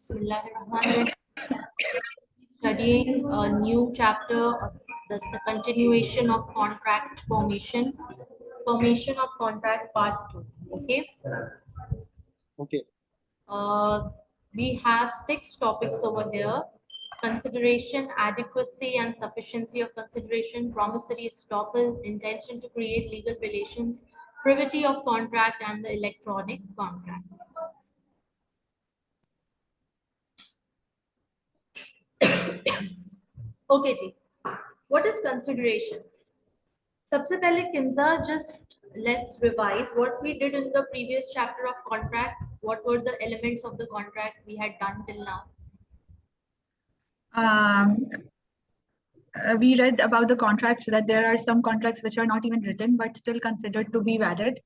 Bismillahirrahmanirrahim. Studying a new chapter, that's the continuation of contract formation, formation of contract part 2. Okay. Okay. We have 6 topics over here: consideration, adequacy and sufficiency of consideration, promissory estoppel, intention to create legal relations, privity of contract, and the electronic contract. Okay, ji. What is consideration? सबसे पहले Kinza just let's revise what we did in the previous chapter of contract. What were the elements of the contract we had done till now? We read about the contracts that there are some contracts which are not even written but still considered to be valid.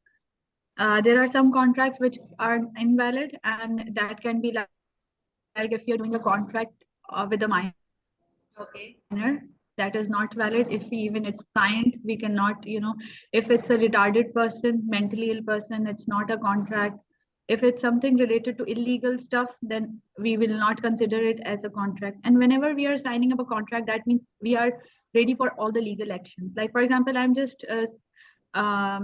There are some contracts which are invalid, and that can be like if you're doing a contract with a minor, Okay. that is not valid. If even it's signed, we cannot, if it's a retarded person, mentally ill person, it's not a contract. If it's something related to illegal stuff, then we will not consider it as a contract. And whenever we are signing up a contract, that means we are ready for all the legal actions. Like, for example, I'm just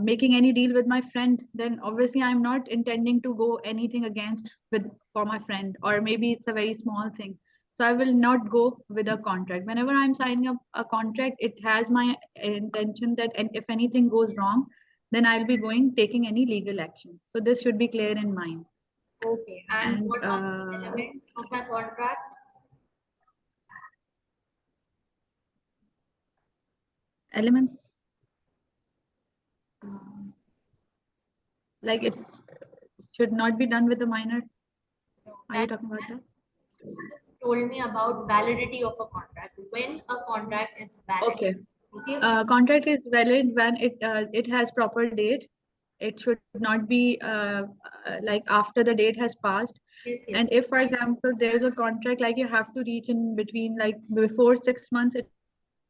making any deal with my friend, then obviously I'm not intending to go anything against for my friend, or maybe it's a very small thing. So I will not go with a contract. Whenever I'm signing up a contract, it has my intention that, and if anything goes wrong, then I'll be taking any legal actions. So this should be clear in mind. Okay. And what are the elements of a contract? Elements. Like it should not be done with a minor. Are you talking about that? Just told me about validity of a contract. When a contract is valid. Okay. Okay. Contract is valid when it has proper date. It should not be like after the date has passed. Yes, yes. And if, for example, there's a contract like you have to reach in between, like before 6 months,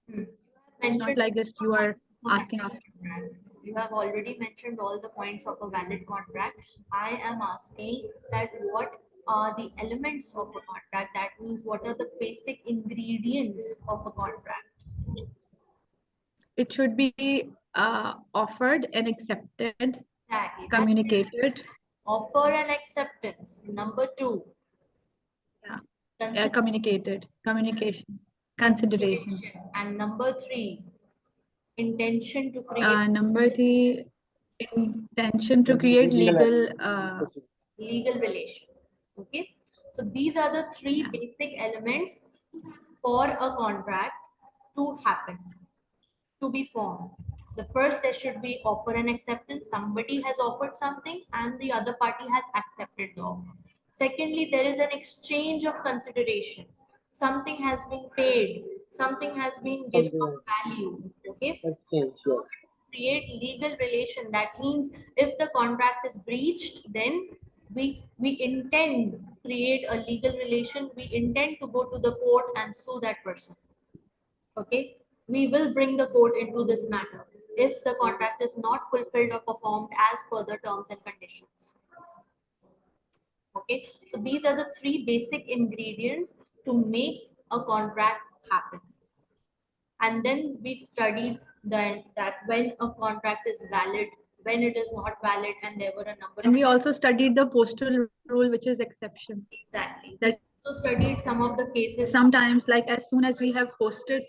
it's not like just you are asking after. You have already mentioned all the points of a valid contract. I am asking that what are the elements of a contract? That means what are the basic ingredients of a contract? It should be offered and accepted, Exactly. communicated. Offer and acceptance. Number 2. Yeah. Communicated, communication, consideration. And number 3, intention to create. Number 3, intention to create legal relation. Okay, so these are the 3 basic elements for a contract to happen, to be formed. The first, there should be offer and acceptance. Somebody has offered something and the other party has accepted the offer. Secondly, there is an exchange of consideration. Something has been paid, something has been given of value. Okay, Exchange, yes. create legal relation. That means if the contract is breached, then we intend to create a legal relation. We intend to go to the court and sue that person. Okay, we will bring the court into this matter if the contract is not fulfilled or performed as per the terms and conditions. Okay, so these are the 3 basic ingredients to make a contract happen. And then we studied that when a contract is valid, when it is not valid, and there were a number of. And we also studied the postal rule, which is exception. Exactly. That we also studied some of the cases. Sometimes, like as soon as we have posted,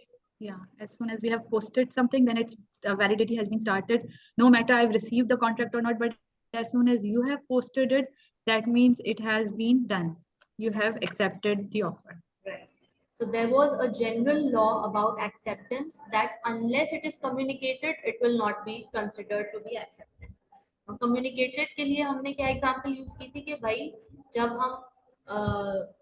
something, then its validity has been started. No matter I've received the contract or not, but as soon as you have posted it, that means it has been done. You have accepted the offer. Right. So there was a general law about acceptance that unless it is communicated, it will not be considered to be accepted. Communicated के लिए हमने क्या example use की थी कि भाई जब हम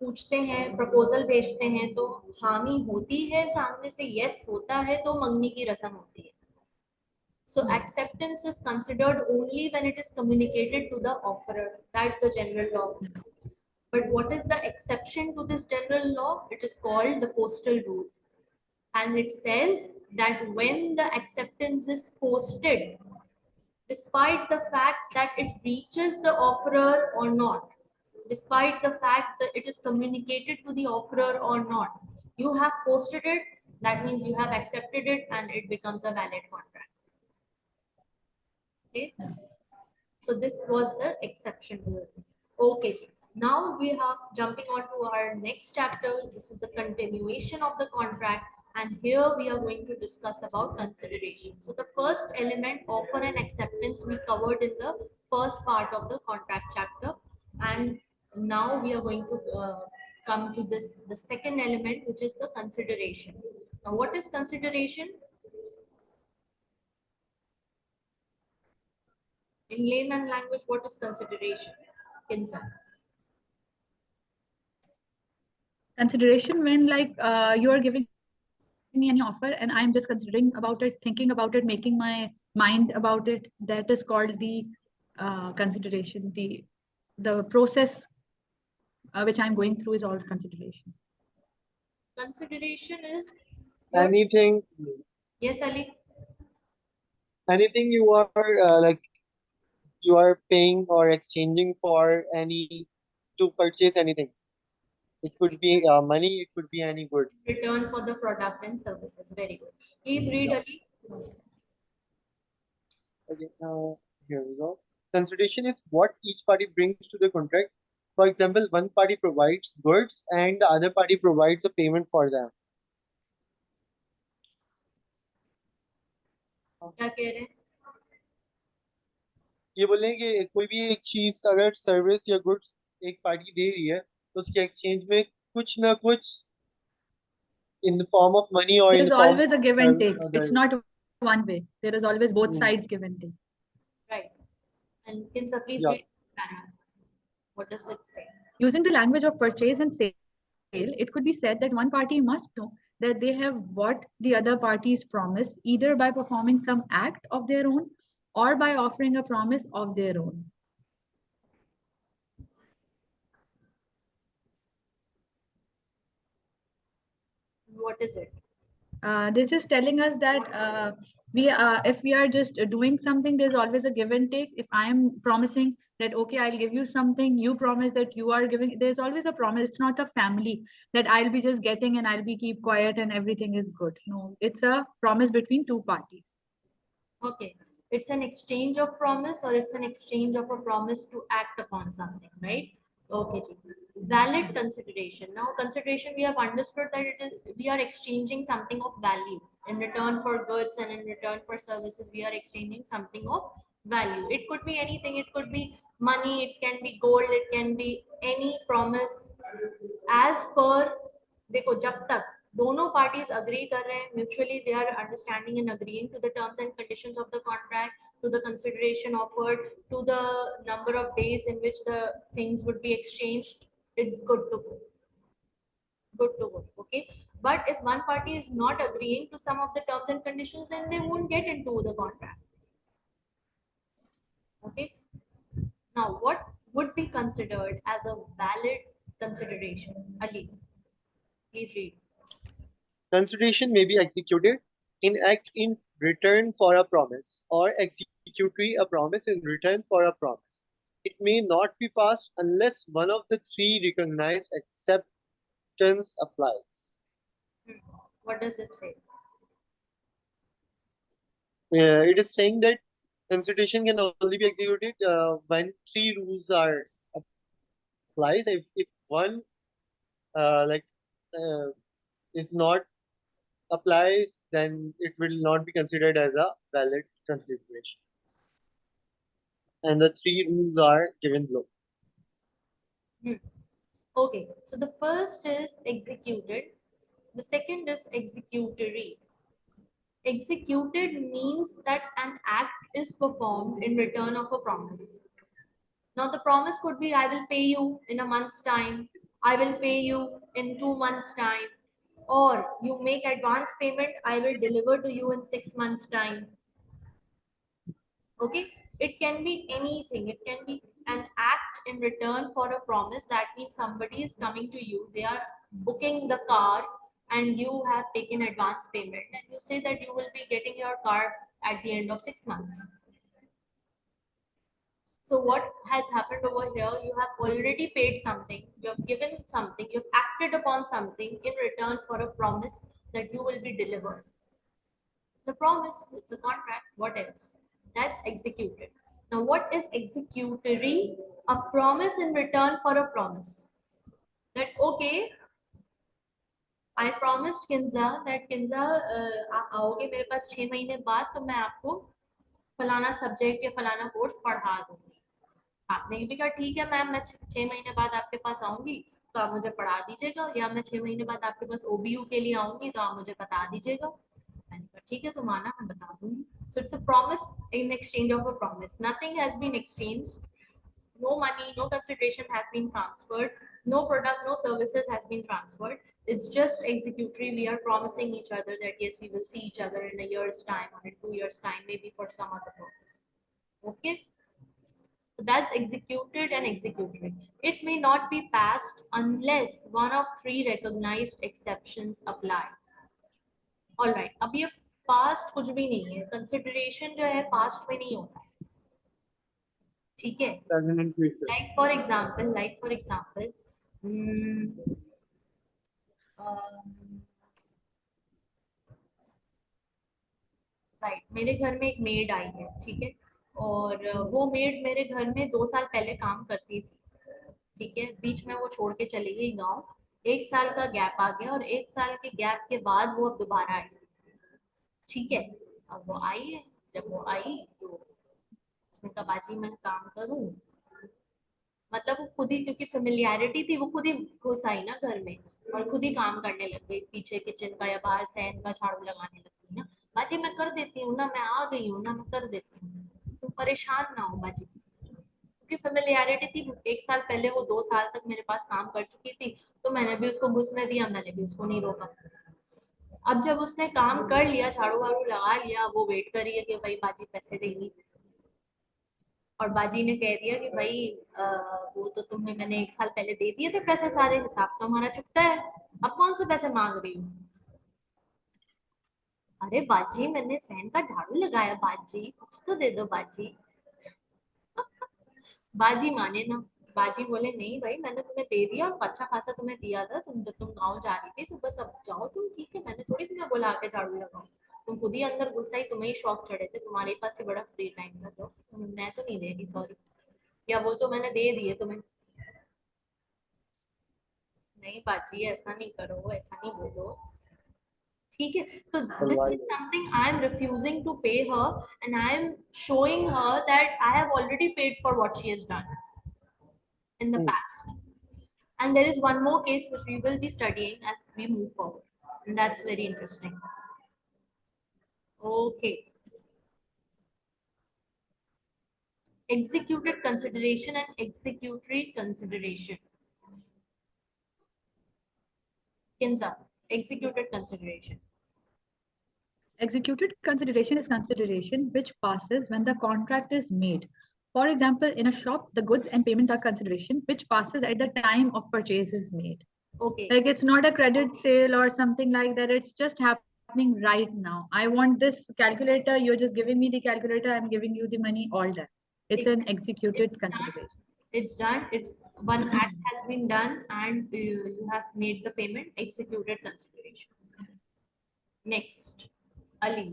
पूछते हैं, प्रपोजल भेजते हैं, तो हामी होती है सामने से, yes होता है तो मंगनी की रस्म होती है. So acceptance is considered only when it is communicated to the offerer. That's the general law. But what is the exception to this general law? It is called the postal rule. And it says that when the acceptance is posted, despite the fact that it reaches the offerer or not, despite the fact that it is communicated to the offerer or not. You have posted it, that means you have accepted it and it becomes a valid contract. Okay, so this was the exception rule. Okay, ji. Now we are jumping on to our next chapter. This is the continuation of the contract, and here we are going to discuss about consideration. So the first element, offer and acceptance, we covered in the first part of the contract chapter, and now we are going to come to the second element, which is the consideration. Now, what is consideration? In layman language, what is consideration? Kinsa. Consideration when like you are giving me any offer and I'm just considering about it, thinking about it, making my mind about it. That is called the consideration. The process which I'm going through is all consideration. Consideration is your, Anything, yes, Ali. anything you are like you are paying or exchanging for any to purchase anything. It could be money, it could be any good. Return for the product and services. Very good. Please read, Yeah. Ali. Okay. Here we go. Consideration is what each party brings to the contract. For example, one party provides goods and the other party provides the payment for them. क्या कह रहे हैं? ये बोल रहे हैं कि कोई भी एक चीज अगर सर्विस या गुड्स एक पार्टी दे रही है तो उसके एक्सचेंज में कुछ ना कुछ in the form of money or There in is the form always a give of and take. It's other. not one way. There is always both Hmm. sides give and take. Right. And Kinsa, please Yeah. read. What does it say? Using the language of purchase and sale, it could be said that one party must know that they have bought the other party's promise either by performing some act of their own or by offering a promise of their own. What is it? They're just telling us that if we are just doing something, there's always a give and take. If I'm promising that okay, I'll give you something, you promise that you are giving. There's always a promise. It's not a family that I'll be just getting and I'll be keep quiet and everything is good. No, it's a promise between two parties. Okay. It's an exchange of promise or it's an exchange of a promise to act upon something, right? Okay, ji. Valid consideration. Now, consideration, we have understood that it is we are exchanging something of value in return for goods and in return for services. We are exchanging something of value. It could be anything. It could be money. It can be gold. It can be any promise. As per, देखो जब तक दोनों parties agree कर रहे हैं, mutually they are understanding and agreeing to the terms and conditions of the contract, to the consideration offered, to the number of days in which the things would be exchanged, it's good to go. Good to go. Okay. But if one party is not agreeing to some of the terms and conditions, then they won't get into the contract. Okay. Now, what would be considered as a valid consideration? Ali, please read. Consideration may be executed in act in return for a promise or executory a promise in return for a promise. It may not be passed unless one of the three recognized acceptance applies. What does it say? It is saying that consideration can only be executed when three rules are applies. If one like is not applies, then it will not be considered as a valid consideration. And the three rules are given below. Hmm. Okay, so the first is executed, the second is executory. Executed means that an act is performed in return of a promise. Now, the promise could be I will pay you in a month's time, I will pay you in 2 months' time, or you make advance payment, I will deliver to you in 6 months' time. Okay, it can be anything. It can be an act in return for a promise. That means somebody is coming to you, they are booking the car and you have taken advance payment and you say that you will be getting your car at the end of 6 months. So what has happened over here? You have already paid something, you have given something, you have acted upon something in return for a promise that you will be delivered. It's a promise, it's a contract. What else? That's executed. Now what is executory? A promise in return for a promise. That okay, I promised Kinza that Kinza आप आओगे मेरे पास 6 महीने बाद तो मैं आपको फलाना subject या फलाना कोर्स पढ़ा दूंगी। आपने भी कहा ठीक है मैम, मैं 6 महीने बाद आपके पास आऊंगी तो आप मुझे पढ़ा दीजिएगा, या मैं 6 महीने बाद आपके पास ओबीयू के लिए आऊंगी तो आप मुझे बता दीजिएगा। मैंने कहा ठीक है तुम आना, मैं बता दूंगी। So it's a promise in exchange of a promise. Nothing has been exchanged, no money, no consideration has been transferred, no product, no services has been transferred. It's just executory. We are promising each other that yes, we will see each other in a year's time or in 2 years time, maybe for some other purpose. Okay, so that's executed and executory. It may not be passed unless one of three recognized exceptions applies. All right, अब ये past कुछ भी नहीं है, consideration जो है past में नहीं होता है, ठीक है? Present and future. Like for example, hmm, right, मेरे घर में एक मेड आई है, ठीक है, और वो मेड मेरे घर में 2 साल पहले काम करती थी, ठीक है, बीच में वो छोड़ के चली गई गाँव, 1 साल का गैप आ गया और 1 साल के गैप के बाद वो अब दोबारा आई, ठीक है। अब वो आई है, जब वो आई तो उसने कहा बाजी मैं काम करूं, मतलब वो खुद ही, क्योंकि फेमिलियरिटी थी, वो खुद ही घुस आई ना घर में और खुद ही काम करने लग गई, पीछे किचन का या बाहर सहन का झाड़ू लगाने लग गई ना। बाजी मैं कर देती हूँ ना, मैं आ गई हूँ ना, मैं कर देती हूँ, तुम परेशान ना हो बाजी। क्योंकि फेमिलियरिटी थी, 1 साल पहले वो 2 साल तक मेरे पास काम कर चुकी थी, तो मैंने भी उसको घुसने दिया, मैंने भी उसको नहीं रोका। अब जब उसने काम कर लिया, झाड़ू वाड़ू लगा लिया, वो वेट कर रही है कि भाई बाजी पैसे देगी, और बाजी ने कह दिया कि भाई वो तो तुम्हें मैंने 1 साल पहले दे दिए थे पैसे, सारे हिसाब तो हमारा चुकता है, अब कौन से पैसे मांग रही हूँ? अरे बाजी मैंने फैन का झाड़ू लगाया, बाजी कुछ तो दे दो बाजी। बाजी माने ना, बाजी बोले नहीं भाई मैंने तुम्हें दे दिया और अच्छा खासा तुम्हें दिया था, तुम जब तुम गाँव जा रही थी तो बस अब जाओ तुम, ठीक है, मैंने थोड़ी तुम्हें बोला के झाड़ू लगाओ, तुम खुद ही अंदर घुस आई, तुम्हें ही शौक चढ़े थे, तुम्हारे पास ही बड़ा फ्री टाइम था, तो मैं तो नहीं देगी सॉरी, या वो जो मैंने दे दिए तुम्हें। नहीं बाजी ऐसा नहीं करो, ऐसा नहीं बोलो, ठीक है। तो this Alright. Is something I am refusing to pay her and I am showing her that I have already paid for what she has done in the Hmm. past. And there is one more case which we will be studying as we move forward, and that's very interesting. Okay, executed consideration and executory consideration. Kinza, executed consideration. Executed consideration is consideration which passes when the contract is made. For example, in a shop, the goods and payment are consideration which passes at the time of purchase is made. Okay. Like it's not a credit sale or something like that. It's just happening right now. I want this calculator. You're just giving me the calculator. I'm giving you the money. All that. It's an It's executed done. consideration. It's done. It's one act has been done, and you have made the payment. Executed consideration. Next, Ali.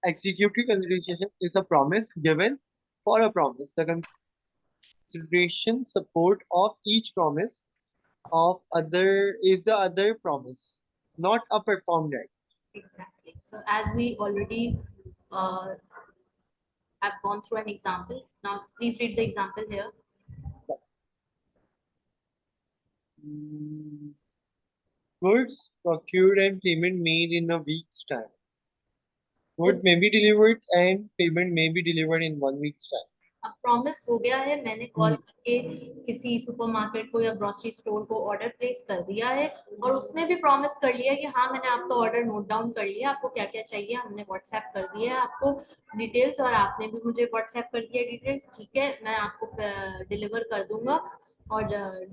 Executive consideration is a promise given for a promise. The consideration support of each promise of other is the other promise, not a performed act. Exactly. So as we already uh, have gone through an example, now please read the example here. Mm, Goods procured and payment made in a week's time. Good Goods may be delivered and payment may be delivered in 1 week's time. अब promise हो गया है, मैंने call Hmm. करके किसी supermarket को या grocery store को ऑर्डर प्लेस कर दिया है, और उसने भी प्रॉमिस कर लिया कि हाँ मैंने आपका ऑर्डर नोट डाउन कर लिया, आपको क्या क्या चाहिए हमने व्हाट्सएप कर दिया है आपको डिटेल्स, और आपने भी मुझे व्हाट्सएप कर दिया डिटेल्स, ठीक है मैं आपको डिलीवर कर दूंगा, और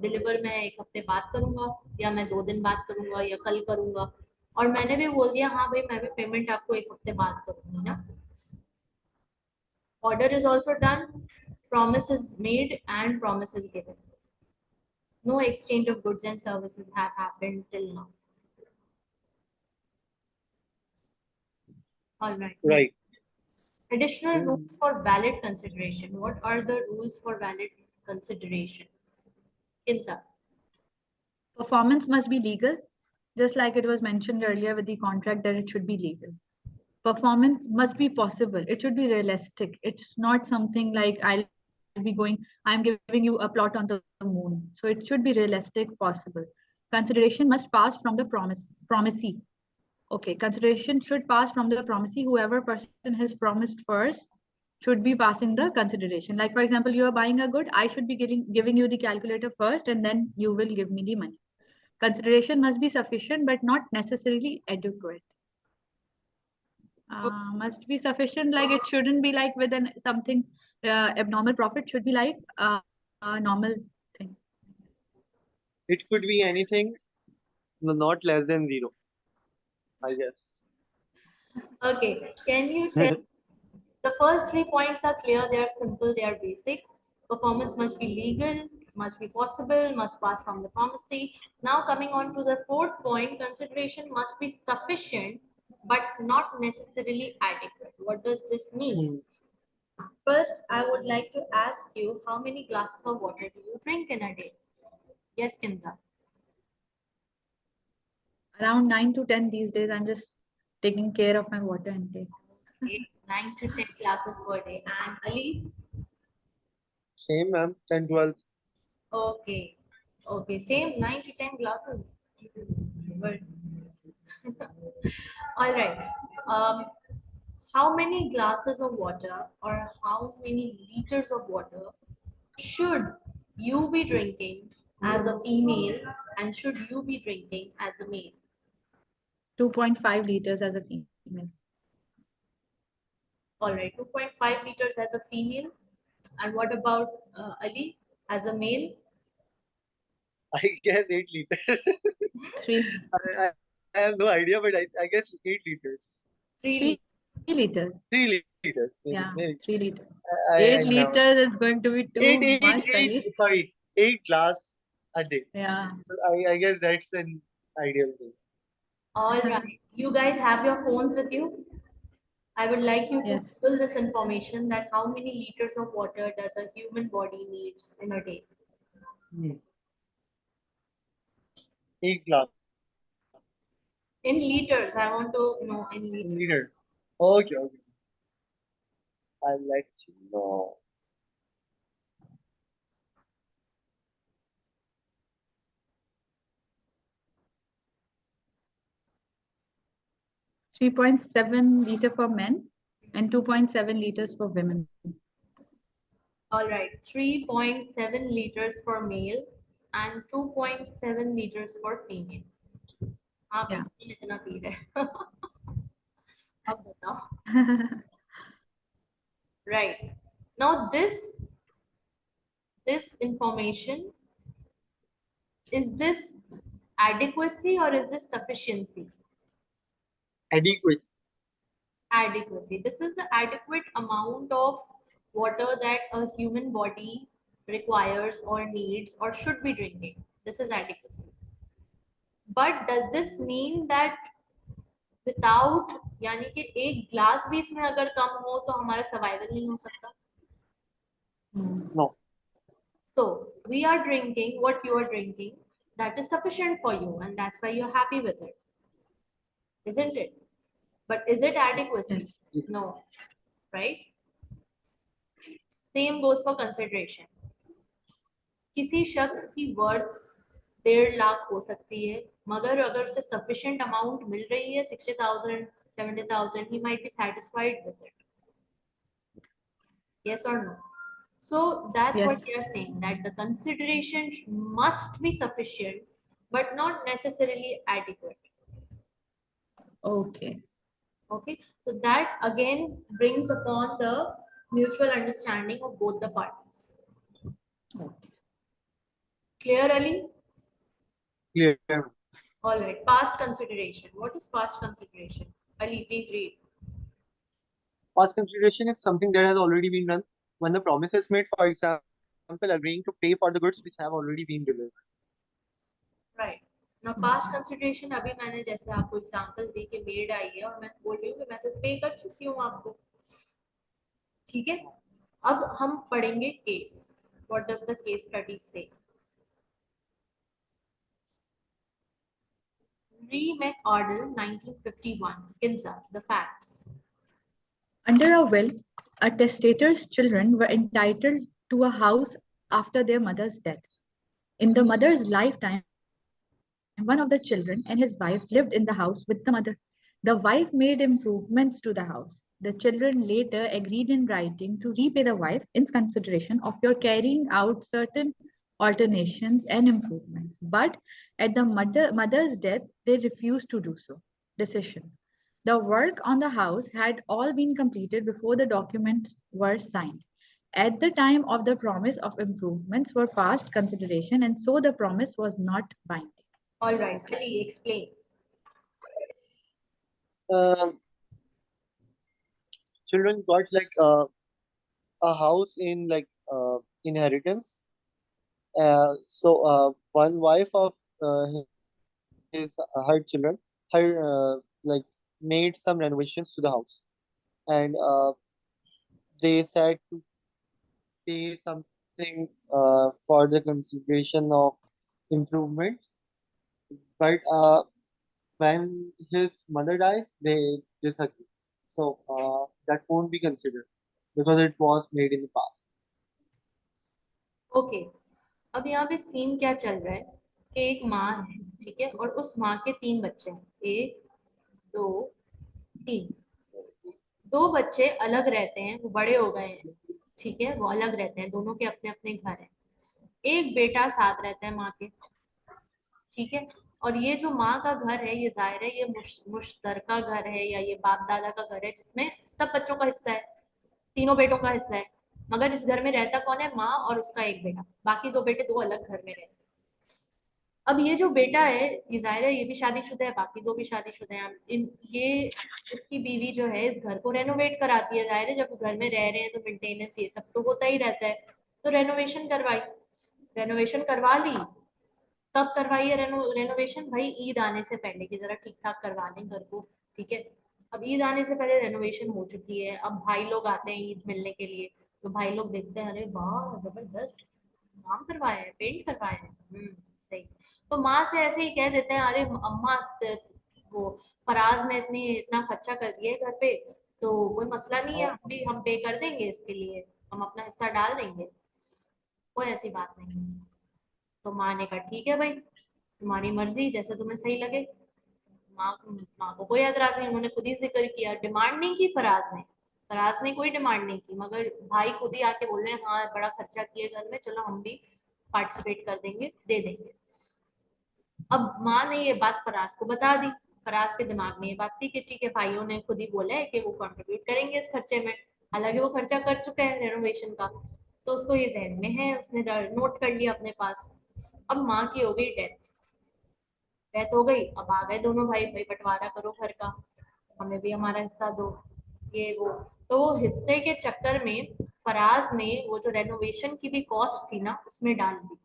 डिलीवर मैं 1 हफ्ते बाद करूंगा, या मैं 2 दिन बाद करूंगा, या कल करूंगा, और मैंने भी बोल दिया हाँ भाई मैं भी पेमेंट आपको 1 हफ्ते बाद करूंगी ना। Order is also done, promise is made, and promise is given. No exchange of goods and services have happened till now. All right. Right. Additional rules for valid consideration. What are the rules for valid consideration? Kinsa. Performance must be legal, just like it was mentioned earlier with the contract that it should be legal. Performance must be possible. It should be realistic. It's not something like I'm giving you a plot on the moon. So it should be realistic, possible. Consideration must pass from the promisee. Okay, consideration should pass from the promisee. Whoever person has promised first should be passing the consideration. Like for example, you are buying a good, I should be giving you the calculator first, and then you will give me the money. Consideration must be sufficient, but not necessarily adequate. Must be sufficient, like it shouldn't be like with an something abnormal profit, should be like a normal thing. It could be anything, not less than zero, I guess. Okay. Can you tell? The first 3 points are clear. They are simple. They are basic. Performance must be legal, must be possible, must pass from the promisee. Now coming on to the fourth point, consideration must be sufficient, but not necessarily adequate. What does this mean? First, I would like to ask you, how many glasses of water do you drink in a day? Yes, Kinta. Around 9 to 10 these days. I'm just taking care of my water intake. Okay, 9 to 10 glasses per day. And Ali? Same, ma'am. 10, 12. Okay. Okay, same 9 to 10 glasses. Good. All right. Um, how many glasses of water or how many liters of water should you be drinking as a female and should you be drinking as a male? 2.5 liters as a female. All right, 2.5 liters as a female. And what about Ali as a male? I guess 8 liters. 3 I have no idea, but I guess 8 liters. 3 liters. 3 liters. 3 liters, maybe. Yeah, Maybe. 3 liters. I 8 never. liters is going to be too much, Ali. Sorry, 8 glass a day. Yeah. So I guess that's an ideal thing. All right, you guys have your phones with you. I would like you to Yes. Google this information that how many liters of water does a human body needs in a day? 8 glass In liters, I want to know in in liters. liter. Okay, okay. I'll let you know. 3.7 liter for men and 2.7 liters for women. All right, 3.7 liters for male and 2.7 liters for female. हाँ भाई Yeah. कौन इतना P रहा है अब बताओ. Right. Now this information, is this adequacy or is this sufficiency? Adequate. Adequacy. This is the adequate amount of water that a human body requires or needs or should be drinking. This is adequacy. But does this mean that without, यानी कि एक glass भी इसमें अगर कम हो तो हमारा survival नहीं हो सकता? No. So we are drinking what you are drinking, that is sufficient for you, and that's why you're happy with it, isn't it? But is it adequacy? Yes. No, right? Same goes for consideration. किसी शख्स की worth 1.5 lakh हो सकती है, मगर अगर उसे sufficient amount मिल रही है 60,000, 70,000, he might be satisfied with it. Yes or no? So that's Yes. what they are saying, that the consideration must be sufficient, but not necessarily adequate. Okay. Okay, so that again brings upon the mutual understanding of both the parties. Okay. Clear, Ali? Clear. All right, past consideration. What is past consideration? Ali, please read. past consideration is something that has already been done when the promise is made, for example, agreeing to pay for the goods which have already been delivered. Right ना past consideration अभी मैंने जैसे आपको example दी कि made आई है और मैं बोल रही हूँ कि मैं तो पे कर चुकी हूँ आपको, ठीक है। अब हम पढ़ेंगे case, what does the case study से। Re McArdle 1951 Kinza, the facts. Under a will, a testator's children were entitled to a house after their mother's death. In the mother's lifetime, one of the children and his wife lived in the house with the mother. The wife made improvements to the house. The children later agreed in writing to repay the wife in consideration of your carrying out certain alterations and improvements. But at the mother's death, they refused to do so. Decision. The work on the house had all been completed before the documents were signed. At the time of the promise of improvements were past consideration, and so the promise was not binding. All right, Ali, explain. Children got like a house in like inheritance. So one wife of his her children, her like made some renovations to the house, and they said to pay something for the consideration of improvements. But when his mother dies, they disagree. So that won't be considered because it was made in the past. Okay, अब यहाँ पे scene क्या चल रहा है कि एक माँ है, ठीक है, और उस माँ के 3 बच्चे हैं, 1 2 3। 2 बच्चे अलग रहते हैं, वो बड़े हो गए हैं, ठीक है, वो अलग रहते हैं, दोनों के अपने अपने घर हैं। एक बेटा साथ रहता है माँ के, ठीक है। और ये जो माँ का घर है, ये जाहिर है ये मुश्तरका घर है या ये बाप दादा का घर है जिसमें सब बच्चों का हिस्सा है, तीनों बेटों का हिस्सा है। मगर इस घर में रहता कौन है? माँ और उसका एक बेटा, बाकी 2 बेटे 2 अलग घर में रहते हैं। अब ये जो बेटा है, ये जाहिर है ये भी शादीशुदा है, बाकी 2 भी शादीशुदा हैं। ये उसकी बीवी जो है इस घर को रेनोवेट कराती है। जाहिर है जब घर में रह रहे हैं तो मेंटेनेंस ये सब तो होता ही रहता है। तो रेनोवेशन करवाई, रेनोवेशन करवा ली। कब करवाई है रेनोवेशन? भाई ईद आने से पहले, कि जरा ठीक ठाक करवा दें घर को, ठीक है। अब ईद आने से पहले रेनोवेशन हो चुकी है। अब भाई लोग आते हैं ईद मिलने के लिए, तो भाई लोग देखते हैं, अरे वाह जबरदस्त काम करवाया है, पेंट करवाया है, सही। तो माँ से ऐसे ही कह देते हैं, अरे अम्मा वो फराज ने इतना खर्चा कर दिया है घर पे, तो कोई मसला नहीं है, हम पे कर देंगे, इसके लिए हम अपना हिस्सा डाल देंगे, कोई ऐसी बात नहीं है। तो माँ ने कहा ठीक है भाई, तुम्हारी मर्जी, जैसे तुम्हें सही लगे। माँ माँ को कोई एतराज नहीं, उन्होंने खुद ही जिक्र किया, डिमांड नहीं की फराज ने कोई डिमांड नहीं की, मगर भाई खुद ही आके बोल रहे हैं हाँ बड़ा खर्चा किए घर में, चलो हम भी पार्टिसिपेट कर देंगे, दे देंगे। अब माँ ने ये बात फराज को बता दी। फराज के दिमाग में ये बात थी कि ठीक है भाइयों ने खुद ही बोला है कि वो कंट्रीब्यूट करेंगे इस खर्चे में, हालांकि वो खर्चा कर चुका है रेनोवेशन का, तो उसको ये जहन में है, उसने नोट कर लिया अपने पास। अब माँ की हो गई डेथ, डेथ हो गई। अब आ गए दोनों भाई, भाई बंटवारा करो घर का, हमें भी हमारा हिस्सा दो, ये वो। तो वो हिस्से के चक्कर में फराज ने वो जो रेनोवेशन की भी कॉस्ट थी ना उसमें डाल दी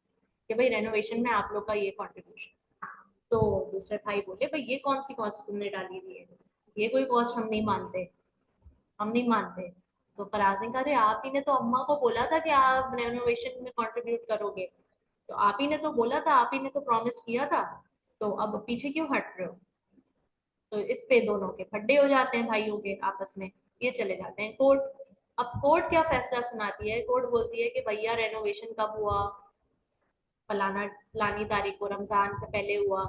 कि भाई रेनोवेशन में आप लोग का ये कंट्रीब्यूशन। तो दूसरे भाई बोले भाई ये कौन सी कॉस्ट तुमने डाली हुई है, ये कोई कॉस्ट हम नहीं मानते, हम नहीं मानते। तो फराज ने कहा अरे आप ही ने तो अम्मा को बोला था कि आप रेनोवेशन में कंट्रीब्यूट करोगे, तो आप ही ने तो बोला था, आप ही ने तो प्रॉमिस किया था, तो अब पीछे क्यों हट रहे हो? तो इस पे दोनों के फड्डे हो जाते हैं भाइयों के आपस में, ये चले जाते हैं कोर्ट। अब कोर्ट क्या फैसला सुनाती है? कोर्ट बोलती है कि भैया रेनोवेशन कब हुआ? फलाना फलानी तारीख को, रमजान से पहले हुआ,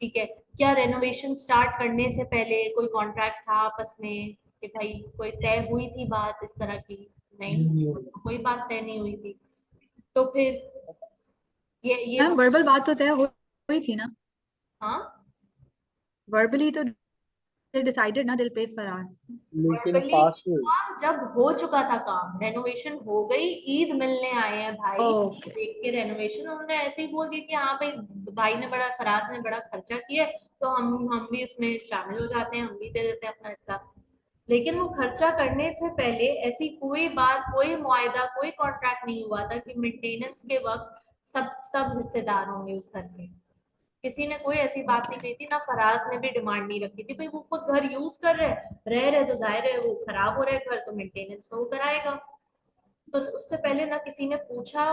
ठीक है। क्या रेनोवेशन स्टार्ट करने से पहले कोई कॉन्ट्रैक्ट था आपस में कि भाई कोई तय हुई थी बात इस तरह की? नहीं, कोई बात तय नहीं हुई थी। तो फिर ये मैम वर्बल बात तो तय हुई थी ना, हाँ, वर्बली तो they decided ना they'll pay फराज। लेकिन वर्बली पास्ट में हुआ जब हो चुका था काम, रेनोवेशन हो गई, ईद मिलने आए हैं भाई, ओके, देख के रेनोवेशन, उन्होंने ऐसे ही बोल दिया कि हाँ भाई भाई ने बड़ा, फराज ने बड़ा खर्चा किया है, तो हम भी इसमें शामिल हो जाते हैं, हम भी दे देते हैं अपना हिस्सा। लेकिन वो खर्चा करने से पहले ऐसी कोई बात, कोई मुआयदा, कोई कॉन्ट्रैक्ट नहीं हुआ था कि मेंटेनेंस के वक्त सब सब हिस्सेदार होंगे उस घर के। किसी ने कोई ऐसी बात नहीं कही थी, ना फराज ने भी डिमांड नहीं रखी थी। भाई वो खुद घर यूज कर रहे हैं, रह रहे, तो जाहिर है वो खराब हो रहा है घर, तो मेंटेनेंस तो वो कराएगा। तो उससे पहले ना किसी ने पूछा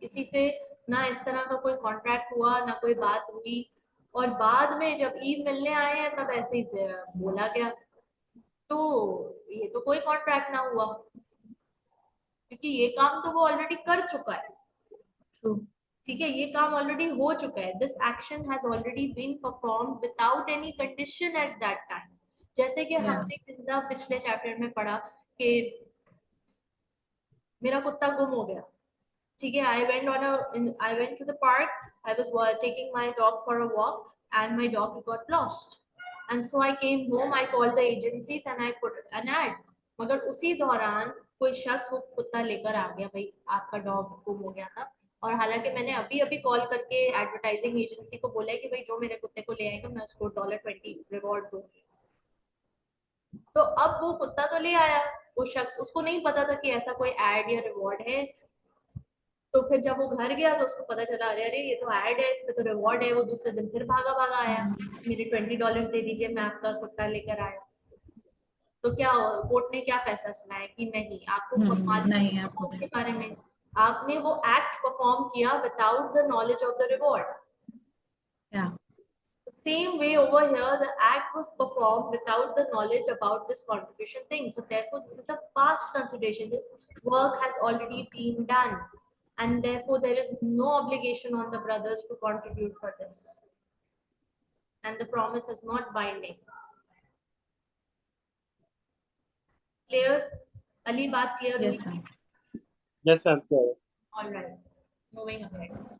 किसी से, ना इस तरह का कोई कॉन्ट्रैक्ट हुआ, ना कोई बात हुई। और बाद में जब ईद मिलने आए हैं तब ऐसे ही से बोला गया। तो ये तो कोई कॉन्ट्रैक्ट ना हुआ, क्योंकि ये काम तो वो ऑलरेडी कर चुका है। True. ठीक है, ये काम ऑलरेडी हो चुका है। This action has already been perform without any condition at that time. जैसे कि Yeah. हमने किंजा पिछले चैप्टर में पढ़ा कि मेरा कुत्ता गुम हो गया। ठीक है, I went to the park. I was taking my dog for a walk, and my dog got lost. And so I came home. I called the agencies and I put an ad. मगर उसी दौरान कोई शख्स वो कुत्ता लेकर आ गया, भाई आपका डॉग गुम हो गया था। और हालांकि मैंने अभी अभी कॉल करके एडवर्टाइजिंग एजेंसी को बोला है कि भाई जो मेरे कुत्ते को ले आएगा मैं उसको $20 रिवॉर्ड दूंगी। तो अब वो कुत्ता तो ले आया वो शख्स, उसको नहीं पता था कि ऐसा कोई एड या रिवॉर्ड है। तो फिर जब वो घर गया तो उसको पता चला, अरे अरे ये तो ऐड है, इसमें तो रिवॉर्ड है। वो दूसरे दिन फिर भागा भागा आया, मेरे $20 दे दीजिए, मैं आपका कुत्ता लेकर आया। तो क्या कोर्ट ने क्या फैसला सुनाया कि नहीं, आपको मालूम नहीं नहीं है था आपको उसके नहीं। बारे में, आपने वो एक्ट परफॉर्म किया without the knowledge of the reward. Yeah. Same way over here, the act was performed without the knowledge about this contribution thing. So therefore, this is a past consideration. This work has already been done, and therefore there is no obligation on the brothers to contribute for this, and the promise is not binding. Clear? Ali, baat clear Yes, hui? ma'am. Yes, ma'am. Clear. All right. Moving ahead.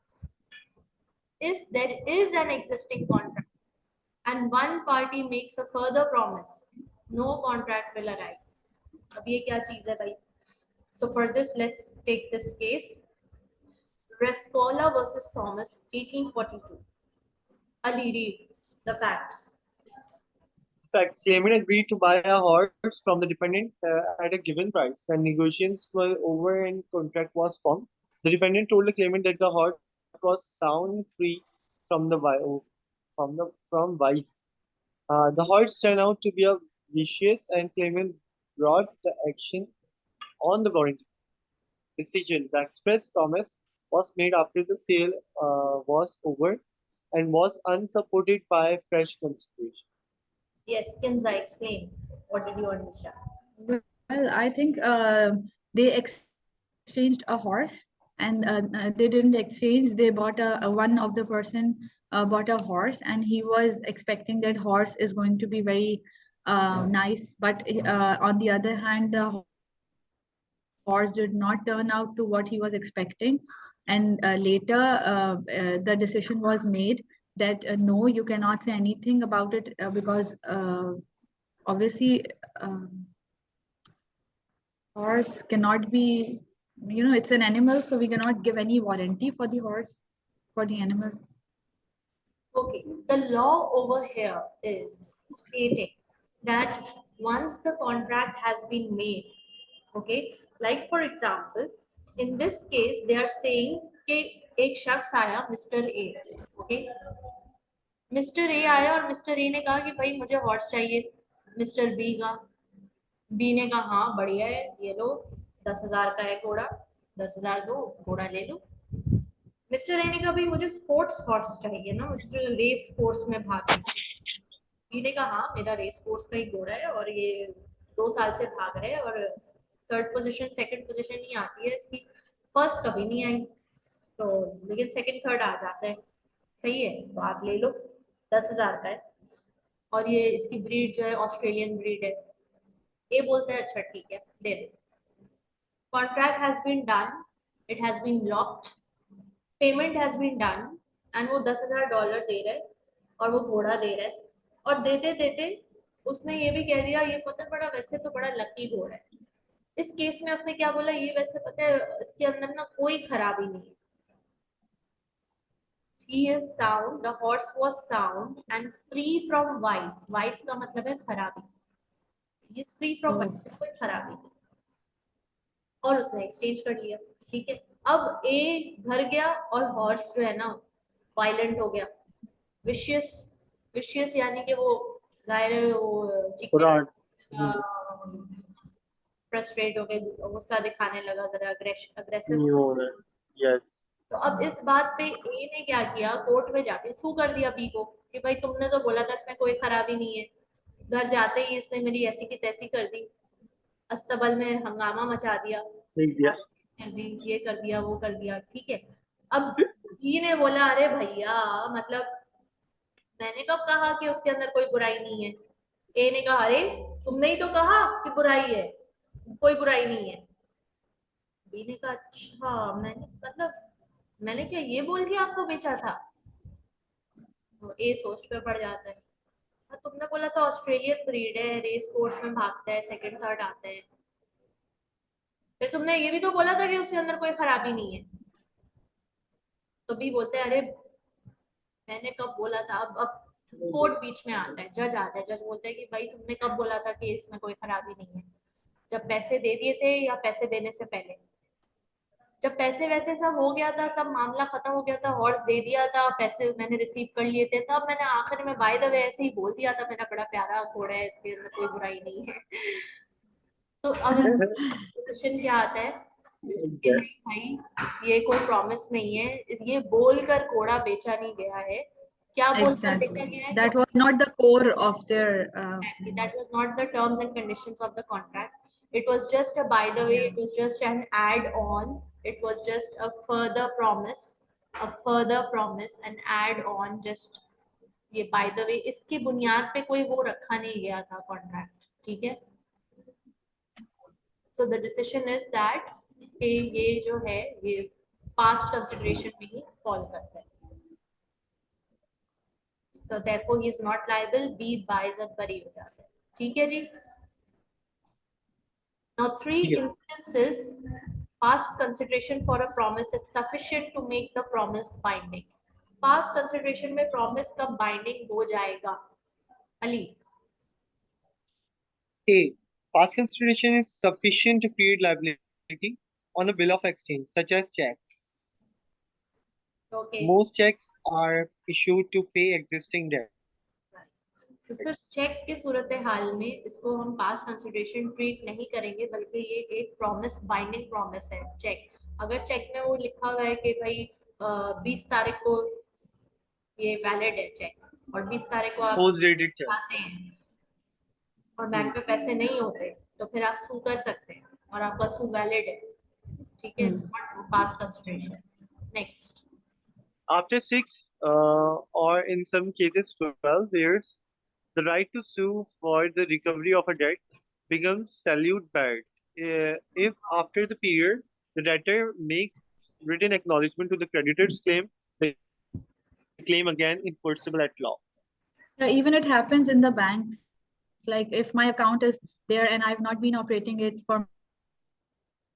If there is an existing contract and one party makes a further promise, no contract will arise. अब ये क्या चीज है भाई? So for this, let's take this case. Rescola versus Thomas, 1842. Ali, read the facts. Facts. Claimant agreed to buy a horse from the defendant at a given price. When negotiations were over and contract was formed, the defendant told the claimant that the horse was sound, free from from vice. The horse turned out to be a vicious, and claimant brought the action on the warranty decision. The express promise was made after the sale was over and was unsupported by fresh consideration. Yes, Kinza, explain. What did you understand? Well, I think they exchanged a horse, and they didn't exchange. They bought one of the person bought a horse, and he was expecting that horse is going to be very nice. But on the other hand, the horse did not turn out to what he was expecting. And later, the decision was made that no, you cannot say anything about it because obviously. Horse cannot be, it's an animal, so we cannot give any warranty for the horse, for the animal. Okay, the law over here is stating that once the contract has been made, okay, like for example, in this case, they are saying कि एक शख्स आया mister A, okay, mister A आया और mister A ने कहा कि भाई मुझे हॉर्स चाहिए। मिस्टर बी ने कहा हाँ बढ़िया है, ये लो, 10,000 का है घोड़ा, 10,000 दो, घोड़ा ले लो। मिस्टर ए ने कहा भाई मुझे स्पोर्ट्स हॉर्स चाहिए ना, मुझे रेस कोर्स में भागना है। बी ने कहा हाँ मेरा रेस कोर्स का ही घोड़ा है और ये 2 साल से भाग रहे हैं और थर्ड पोजीशन सेकंड पोजीशन नहीं आती है इसकी, फर्स्ट कभी नहीं आई, तो लेकिन सेकंड थर्ड आ जाता है। सही है, तो आप ले लो, 10,000 का है। और ये इसकी ब्रीड जो है ऑस्ट्रेलियन ब्रीड है। ये बोलते हैं अच्छा ठीक है दे दो। Contract has been done, it has been locked, payment has been done, and वो $10,000 दे रहे और वो घोड़ा दे रहे, और देते देते उसने ये भी कह दिया ये पता है बड़ा, वैसे तो बड़ा लकी घोड़ा है। इस केस में उसने क्या बोला, ये वैसे पता है इसके अंदर ना कोई खराबी नहीं है। He is sound, the horse was sound and free from vice. Vice का मतलब है खराबी। ही इज फ्री फ्रॉम कोई खराबी नहीं, और उसने एक्सचेंज कर लिया। ठीक है, अब ए घर गया और हॉर्स जो है ना वायलेंट हो गया, विशियस, विशियस यानी कि वो जाहिर है वो चीखने Quran. फ्रस्ट्रेट हो गए, गुस्सा दिखाने लगा, जरा अग्रेसिव। No, no. Yes. तो अब इस बात पे ए ने क्या किया, कोर्ट में जाके सू कर दिया बी को कि भाई तुमने तो बोला था इसमें कोई खराबी नहीं है, घर जाते ही इसने मेरी ऐसी की तैसी कर दी, अस्तबल में हंगामा मचा दिया, Thank you. कर दी, ये कर दिया, वो कर दिया। ठीक है, अब बी ने बोला अरे भैया मतलब मैंने कब कहा कि उसके अंदर कोई बुराई नहीं है। ए ने कहा अरे तुमने ही तो कहा कि बुराई है, कोई बुराई नहीं है। बी ने कहा अच्छा मैंने मतलब मैंने क्या ये बोल के आपको बेचा था। तो ए सोच पे पड़ जाता है, हाँ, तुमने बोला था ऑस्ट्रेलियन ब्रीड है, रेस कोर्स में भागता है, सेकंड थर्ड आता है, फिर तुमने ये भी तो बोला था कि उसके अंदर कोई खराबी नहीं है। तो भी बोलते हैं अरे मैंने कब बोला था। अब कोर्ट बीच में आता है, जज आता है, जज बोलते हैं कि भाई तुमने कब बोला था कि इसमें कोई खराबी नहीं है, जब पैसे दे दिए थे या पैसे देने से पहले। जब पैसे वैसे सब हो गया था, सब मामला खत्म हो गया था, हॉर्स दे दिया था, पैसे मैंने रिसीव कर लिए थे, तब मैंने आखिर में बाय द वे ऐसे ही बोल दिया था मेरा बड़ा प्यारा घोड़ा है, इसके अंदर कोई बुराई नहीं है। तो अब इस डिसीजन क्या आता है कि Okay. नहीं भाई ये कोई प्रॉमिस नहीं है, ये बोलकर घोड़ा बेचा नहीं गया है। क्या बोलकर बेचा Exactly. गया है कि That was not the core of their, exactly, that was not the terms and conditions of the contract. It was just a by the way, yeah. it was just an add on, it was just a further promise, a further promise, an add on, just ये by the way इसकी बुनियाद पे कोई वो रखा नहीं गया था कॉन्ट्रैक्ट। ठीक है, so the decision is that कि ये जो है ये पास्ट कंसिडरेशन में ही फॉल करता है, so therefore he is not liable, बी बाइज और बरी हो जाता है। ठीक है जी। Now, three ठीक है। instances, past consideration for a promise is sufficient to make the promise binding. Past consideration में promise कब binding हो जाएगा? Ali, A. Past consideration is sufficient to create liability on a bill of exchange, such as checks. okay. Most checks are issued to pay existing debts. तो sir check की सूरत हाल में इसको हम पास consideration treat नहीं करेंगे, बल्कि ये एक प्रॉमिस, बाइंडिंग प्रॉमिस है चेक। अगर चेक में वो लिखा हुआ है कि भाई 20 तारीख को ये वैलिड है चेक, और 20 तारीख को आप Post-dated check. जाते हैं और बैंक में पैसे नहीं होते, तो फिर आप सू कर सकते हैं और आपका सू वैलिड है। ठीक है, पास consideration. Next, After 6 or in some cases 12 years, the right to sue for the recovery of a debt becomes salute barred. If after the period the debtor makes written acknowledgement to the creditor's claim, the claim again enforceable at law. Yeah, even it happens in the banks. Like if my account is there and I've not been operating it for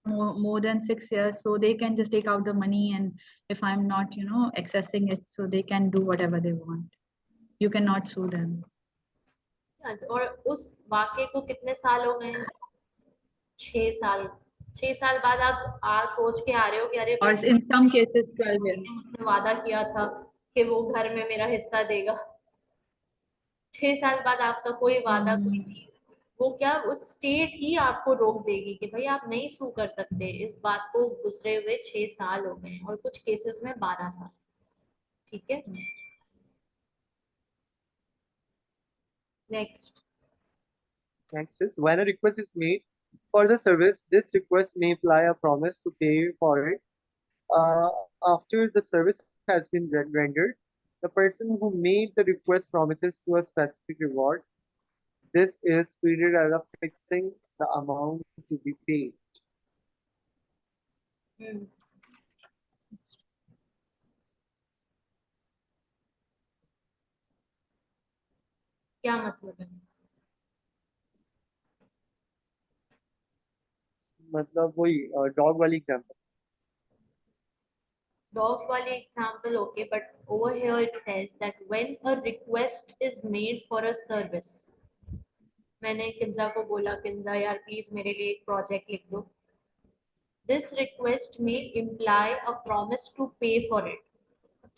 more than 6 years, so they can just take out the money, and if I'm not, accessing it, so they can do whatever they want. You cannot sue them. और उस वाक्य को कितने साल हो गए हैं? 6 साल। 6 साल बाद आप सोच के आ रहे हो कि अरे Or भाई in some cases 12 ने years. मुझसे वादा किया था कि वो घर में मेरा हिस्सा देगा। 6 साल बाद आपका कोई वादा, कोई चीज, वो क्या उस स्टेट ही आपको रोक देगी कि भाई आप नहीं सू कर सकते। इस बात को गुजरे हुए 6 साल हो गए और कुछ केसेस में 12 साल। ठीक है, next. Next is when a request is made for the service, this request may imply a promise to pay for it uh, after the service has been rendered. The person who made the request promises to a specific reward. This is treated as a fixing the amount to be paid. क्या मतलब है? मतलब वही dog वाली example. Dog wali example, okay, but over here it says that when a request is made for a service, मैंने किंजा को बोला, किंजा यार प्लीज मेरे लिए एक प्रोजेक्ट लिख दो. दिस रिक्वेस्ट में imply a promise to pay for it.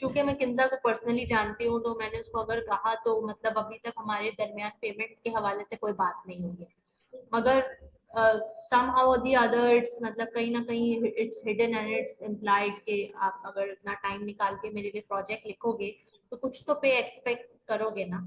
चूंकि मैं किंजा को पर्सनली जानती हूँ तो मैंने उसको अगर कहा तो मतलब अभी तक हमारे दरमियान पेमेंट के हवाले से कोई बात नहीं हुई है. मगर somehow or the other it's मतलब कहीं ना कहीं it's hidden and it's implied कि आप अगर इतना टाइम निकाल के मेरे लिए प्रोजेक्ट लिखोगे तो कुछ तो पे एक्सपेक्ट करोगे ना.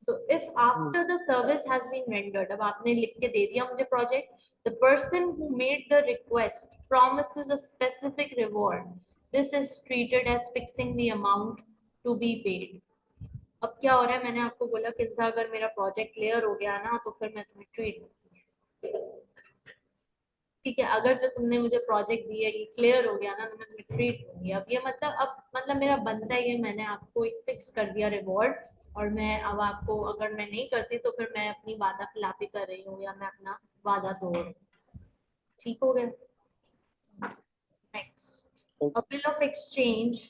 So if after the service has been rendered, अब आपने लिख के दे दिया मुझे project, the person who made the request promises a specific reward. This is treated as fixing the amount to be paid. अब क्या हो रहा है, मैंने आपको बोला किंसा अगर मेरा प्रोजेक्ट क्लियर हो गया ना तो फिर मैं तुम्हें ट्रीट, ठीक है, अगर जो तुमने मुझे प्रोजेक्ट दिया ये क्लियर हो गया ना तो मैं तुम्हें ट्रीट दूंगी. अब ये मतलब अब मतलब मेरा बनता है, ये मैंने आपको एक फिक्स कर दिया रिवॉर्ड, और मैं अब आपको अगर मैं नहीं करती तो फिर मैं अपनी वादा खिलाफी कर रही हूँ या मैं अपना वादा तोड़ रही हूँ. ठीक हो गया. Next, a bill of exchange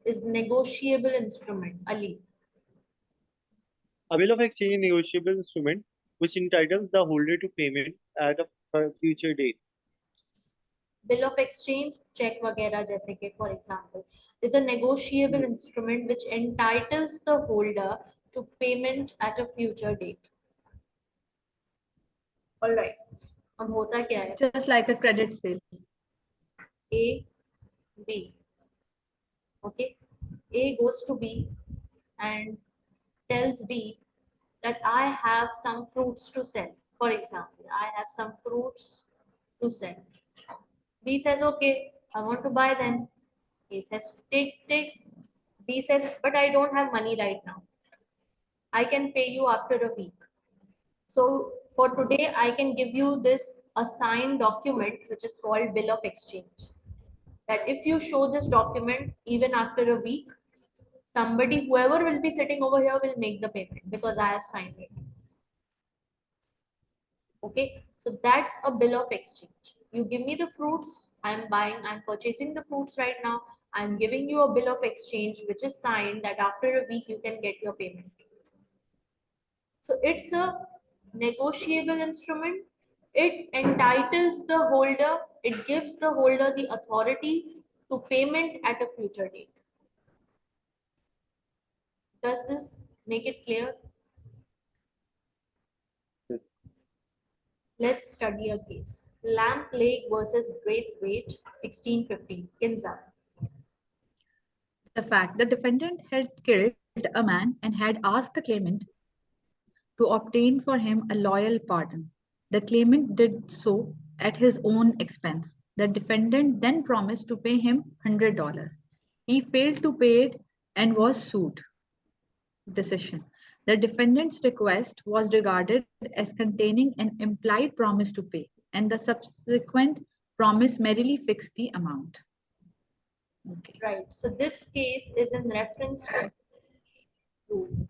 is negotiable instrument. Ali, A bill of exchange is a negotiable instrument which entitles the holder to payment at a future date. bill of exchange, check वगैरह जैसे कि for example is a negotiable instrument which entitles the holder to payment at a future date. All right, अब होता क्या है, It's just like a credit sale. A, B, okay, A goes to B and tells B that I have some fruits to sell. For example, I have some fruits to sell. B says, okay, I want to buy them. A says, take. B says, but I don't have money right now. I can pay you after a week. So for today, I can give you this assigned document, which is called bill of exchange. That if you show this document even after a week, somebody, whoever will be sitting over here, will make the payment because I have signed it. Okay, so that's a bill of exchange. You give me the fruits, I'm purchasing the fruits right now. I'm giving you a bill of exchange, which is signed that after a week you can get your payment. So it's a negotiable instrument. It entitles the holder, it gives the holder the authority to payment at a future date. Does this make it clear? Yes. Let's study a case. Lamp Lake versus Braithwaite, 1650. Kinza. The fact the defendant had killed a man and had asked the claimant to obtain for him a loyal pardon. The claimant did so at his own expense. The defendant then promised to pay him $100. He failed to pay it and was sued. Decision. The defendant's request was regarded as containing an implied promise to pay, and the subsequent promise merely fixed the amount. Okay. Right. So this case is in reference to rule,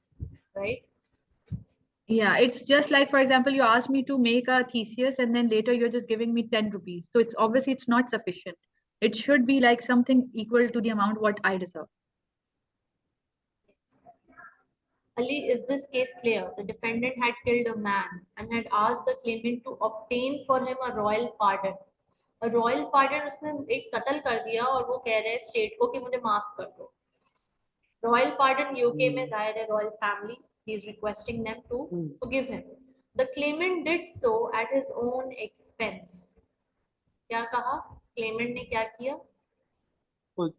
right? Yeah, it's just like, for example, you asked me to make a thesis and then later you're just giving me 10 rupees. So it's obviously it's not sufficient. It should be like something equal to the amount what I deserve. Yes. Ali, is this case clear? The defendant had killed a man and had asked the claimant to obtain for him a royal pardon. A royal pardon, उसने एक कत्ल कर दिया और वो कह रहे हैं स्टेट को कि मुझे माफ कर दो. Royal pardon UK में जाहिर है royal family. He is requesting them to forgive him. The claimant did so at his own expense. क्या कहा? Claimant ने क्या किया? खुद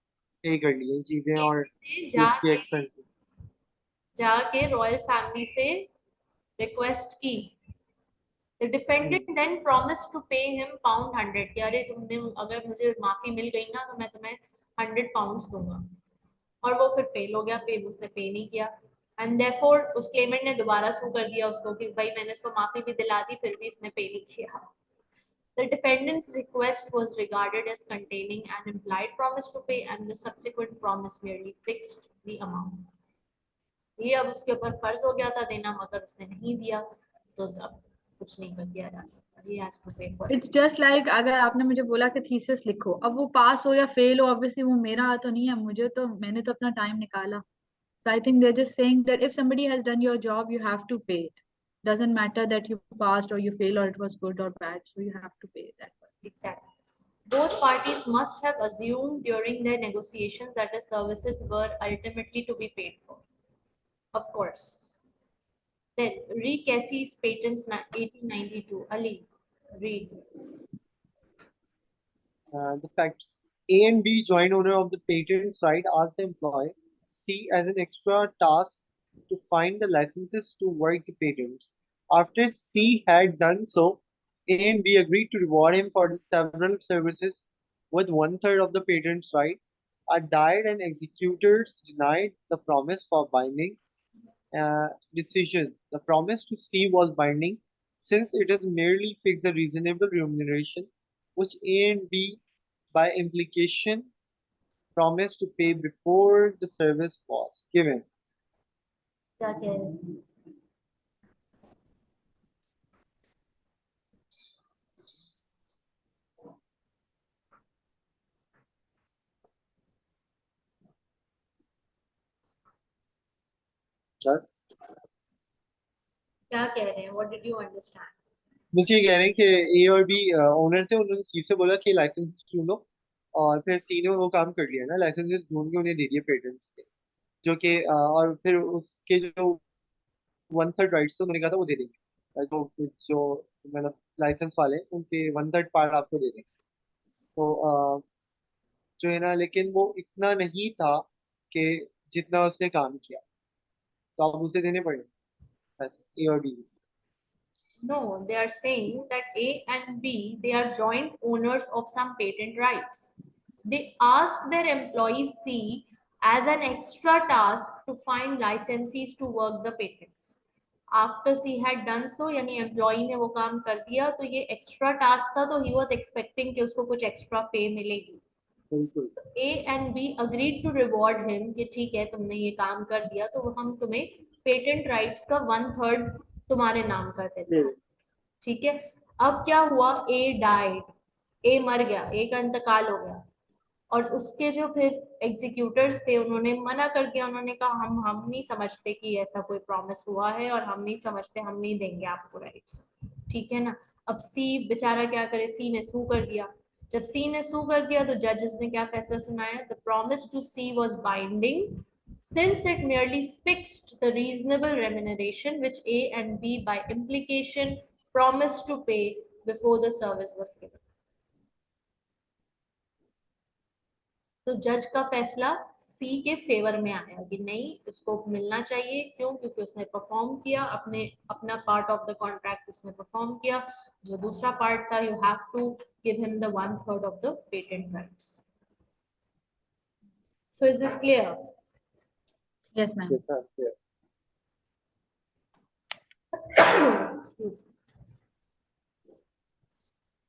पे कर ली चीजें और उसके जाके एक्सपेंसेस. जाके रॉयल फैमिली से रिक्वेस्ट की. The defendant then promised to pay him £100 कि अरे तुमने अगर मुझे माफी मिल गई ना तो मैं तुम्हें £100 दूंगा. और वो फिर फेल हो गया, पे उसने पे नहीं किया. एंड देयरफॉर उस क्लेमेंट ने दोबारा सू कर दिया उसको कि भाई मैंने इसको माफी भी दिला दी फिर भी इसने पे नहीं किया. The defendant's request was regarded as containing an implied promise to pay and the subsequent promise merely fixed the amount. ये अब उसके ऊपर फर्ज हो गया था देना मगर उसने नहीं दिया तो अब कुछ नहीं कर दिया जा सकता. He has to pay for it. It's just like अगर आपने मुझे बोला कि थीसिस लिखो, अब वो पास हो या फेल हो, obviously वो मेरा तो नहीं है, मुझे तो मैंने तो अपना टाइम निकाला. So I think they're just saying that if somebody has done your job, you have to pay it. Doesn't matter that you passed or you failed or it was good or bad. So you have to pay that person. Exactly. Both parties must have assumed during their negotiations that the services were ultimately to be paid for. Of course. Then, re Cassie's patents 1892. Ali, read. The facts. A and B, joint owner of the patent site, asked the employee C as an extra task to find the licenses to work the patents. After C had done so, A and B agreed to reward him for the several services with one third of the patent right. A died and executors denied the promise for binding decision. The promise to C was binding since it is merely fixed a reasonable remuneration, which A and B, by implication, promised to pay before the service was given. क्या कह रहे हैं? बस क्या कह रहे हैं? What did you understand? बस ये कह रहे हैं कि ए और बी ओनर थे, उन्होंने सी से बोला कि लाइसेंस ढूंढ लो, और फिर सी ने वो काम कर लिया ना, लाइसेंसेस ढूंढ के उन्हें दे दिए पेटेंट्स के, जो कि और फिर उसके जो वन थर्ड राइट्स थे उन्होंने कहा था वो दे देंगे, जो जो मतलब लाइसेंस वाले उनके वन थर्ड पार्ट आपको दे देंगे। तो जो है ना, लेकिन वो इतना नहीं था कि जितना उसने काम किया, तो अब उसे देने पड़े ए और B. No, they are saying that A and B, they are joint owners of some patent rights. They ask their employee C as an extra task to find licensees to work the patents. After C had done so, यानी employee ने वो काम कर दिया, तो ये extra task था, तो he was expecting कि उसको कुछ extra pay मिलेगी. बिल्कुल। So A and B agreed to reward him कि ठीक है तुमने ये काम कर दिया तो हम तुम्हें पेटेंट राइट्स का वन थर्ड तुम्हारे नाम कर देते हैं। ठीक है, अब क्या हुआ, ए डाइड, ए मर गया, ए का इंतकाल हो गया, और उसके जो फिर एग्जीक्यूटर्स थे उन्होंने मना कर दिया, उन्होंने कहा हम नहीं समझते कि ऐसा कोई प्रॉमिस हुआ है और हम नहीं समझते, हम नहीं देंगे आपको राइट्स। ठीक है ना। अब सी बेचारा क्या करे, सी ने सू कर दिया। जब सी ने सू कर दिया तो जजेस ने क्या फैसला सुनाया, the promise to C was binding since it merely fixed the reasonable remuneration which A and B by implication promised to pay before the service was given. तो जज का फैसला सी के फेवर में आया कि नहीं इसको मिलना चाहिए, क्यों, क्योंकि उसने परफॉर्म किया, अपना पार्ट ऑफ द कॉन्ट्रैक्ट उसने परफॉर्म किया, जो दूसरा पार्ट था you have to give him the one third of the patent rights. So is this clear? Yes, ma'am.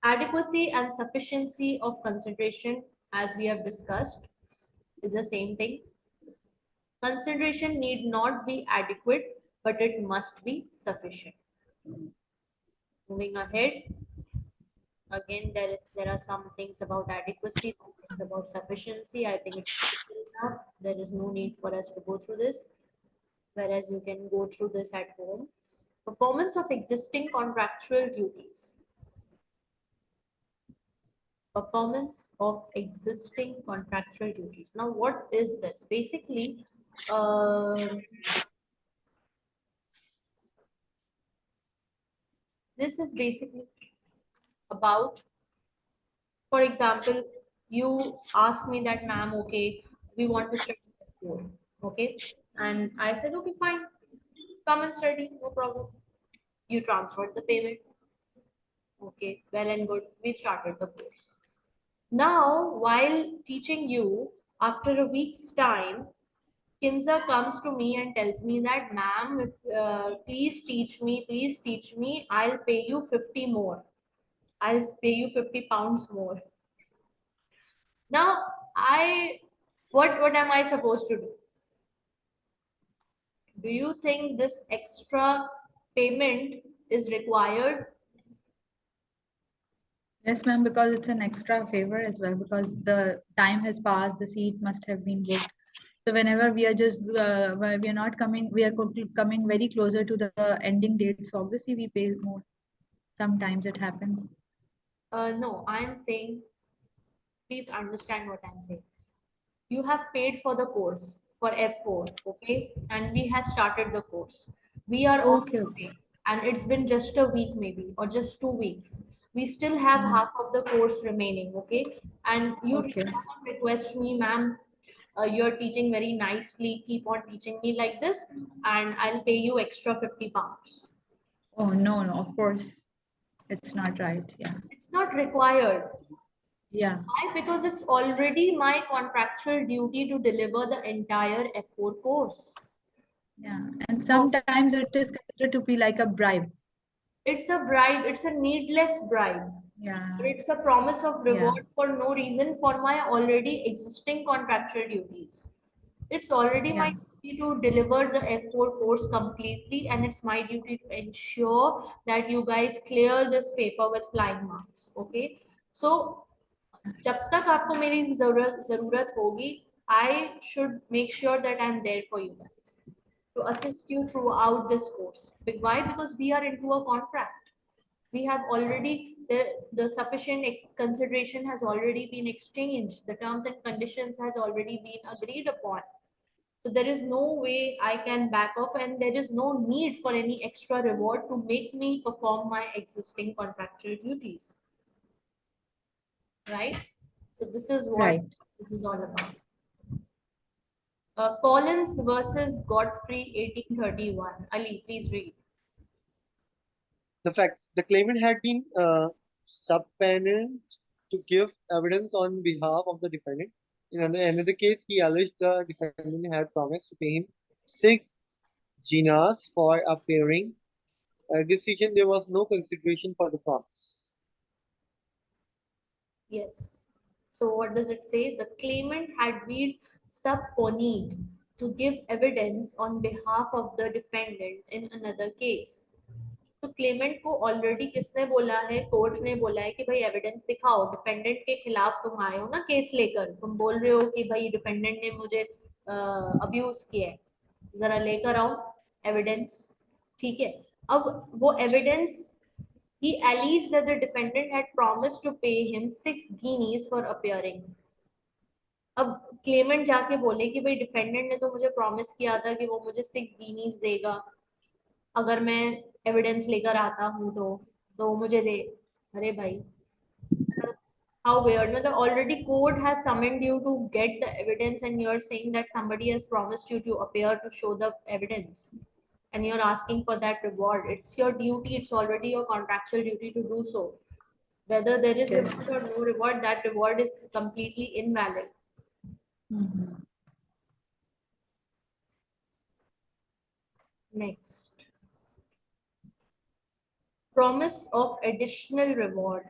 Adequacy and sufficiency of consideration, as we have discussed, is the same thing. Consideration need not be adequate, but it must be sufficient. Moving ahead, again there are some things about adequacy, some things about sufficiency. I think it's simple enough. There is no need for us to go through this, whereas you can go through this at home. Performance of existing contractual duties. Performance of existing contractual duties. Now, what is this? Basically, this is basically about, for example, you ask me that, ma'am, okay, we want to study the code, okay, and I said, okay, fine, come and study, no problem. You transferred the payment, okay, well and good, we started the course. Now, while teaching you, after a week's time, Kinza comes to me and tells me that, ma'am, if please teach me, I'll pay you 50 more. I'll pay you 50 pounds more. Now, what am I supposed to do? Do you think this extra payment is required? Yes, ma'am, because it's an extra favor as well, because the time has passed, the seat must have been booked. So whenever we are just we are not coming, we are coming very closer to the ending date. So obviously we pay more. Sometimes it happens. No, I'm saying, please understand what I'm saying. You have paid for the course for F4, okay? And we have started the course. We are on Okay, the okay. way, and it's been just a week maybe, or just 2 weeks. We still have Mhm. half of the course remaining, okay? And you Okay. come and request me, ma'am, you're teaching very nicely, keep on teaching me like this, and I'll pay you extra £50. Oh no, no, of course it's not right. Yeah. It's not required. Yeah. Why? Because it's already my contractual duty to deliver the entire F4 course. Yeah. And So sometimes it is considered to be like a bribe. it's a bribe, it's a needless bribe. Yeah. It's a promise of Yeah. reward for no reason for my already existing contractual duties. It's already Yeah. my duty to deliver the F4 course completely, and it's my duty to ensure that you guys clear this paper with flying marks. Okay? So जब तक आपको मेरी जरूरत होगी, I should make sure that I'm there for you guys to assist you throughout this course. Why? Because we are into a contract. We have already the sufficient consideration has already been exchanged. The terms and conditions has already been agreed upon. So there is no way I can back off, and there is no need for any extra reward to make me perform my existing contractual duties, right? So this is what Right. this is all about. Collins versus Godfrey, 1831. Ali, please read. The facts: the claimant had been subpoenaed to give evidence on behalf of the defendant. In another case, he alleged the defendant had promised to pay him 6 dinars for appearing. A decision: there was no consideration for the promise. Yes. So what does it say? The claimant had been subpoenaed to give evidence on behalf of the defendant in another case. तो Clement को already किसने बोला है, court ने बोला है कि भाई एविडेंस दिखाओ, डिफेंडेंट के खिलाफ तुम आए हो ना केस लेकर, तुम बोल रहे हो कि भाई डिफेंडेंट ने मुझे अब्यूज किया है, जरा लेकर आओ एविडेंस। ठीक है, अब वो evidence, he alleged that the defendant had promised to pay him 6 guineas for appearing. अब क्लेमेंट जाके बोले कि भाई डिफेंडेंट ने तो मुझे प्रॉमिस किया था कि वो मुझे 6 guineas देगा अगर मैं एविडेंस लेकर आता हूँ तो मुझे दे। अरे भाई, how weird. मतलब already court has summoned you to get the evidence, and you're saying that somebody has promised you to appear to show the evidence, and you're asking for that reward. It's your duty, it's already your contractual duty to do so. Whether there is Okay. reward or no reward, that reward is completely invalid. Mhm. Next, promise of additional reward.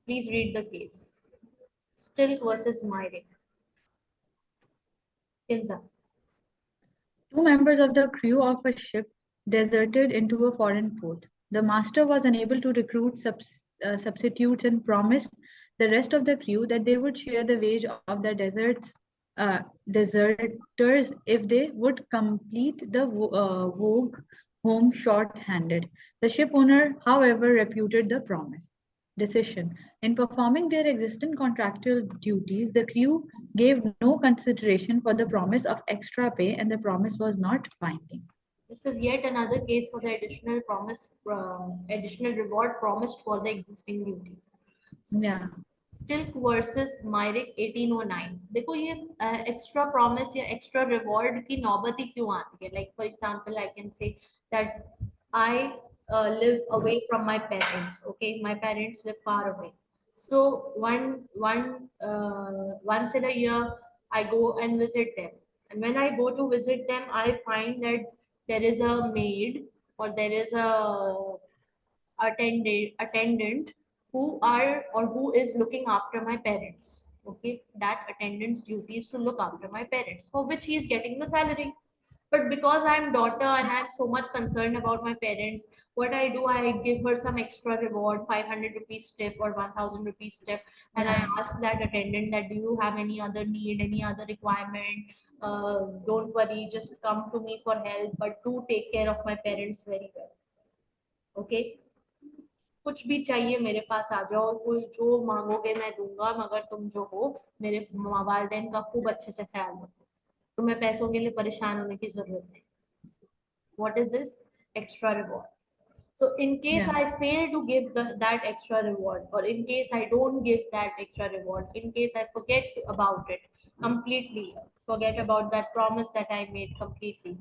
Please read the case. Still versus Myrick. Kinza. Two members of the crew of a ship deserted into a foreign port. The master was unable to recruit substitutes and promised the rest of the crew that they would share the wage of the uh, deserters if they would complete the vogue home short-handed. The ship owner, however, reputed the promise. Decision. In performing their existing contractual duties, the crew gave no consideration for the promise of extra pay, and the promise was not binding. This is yet another case for the additional reward promised for the existing duties. Yeah. Stilk versus Myrick 1809. देखो ये extra promise या extra reward की नौबत ही क्यों आती है? Like for example, I can say that I live away from my parents. Okay, my parents live far away. So once in a year, I go and visit them. And when I go to visit them, I find that there is a maid, or there is a attendant who are or who is looking after my parents. Okay, that attendant's duty is to look after my parents, for which he is getting the salary. But because I'm daughter and I'm so much concerned about my parents, what I do, I give her some extra reward, 500 rupees tip or 1000 rupees tip, and I Yeah. ask that attendant that do you have any other need, any other requirement, don't worry, just come to me for help, but do take care of my parents very well. Okay, कुछ भी चाहिए मेरे पास आ जाओ, कोई जो मांगोगे मैं दूंगा, मगर तुम जो हो मेरे वालिदैन का खूब अच्छे से ख्याल रखो, तुम्हें पैसों के लिए परेशान होने की जरूरत नहीं. What is this? Extra reward. So in case Yeah. I fail to give that extra reward, or in case I don't give that extra reward, in case I forget about it completely, forget about that promise that I made completely,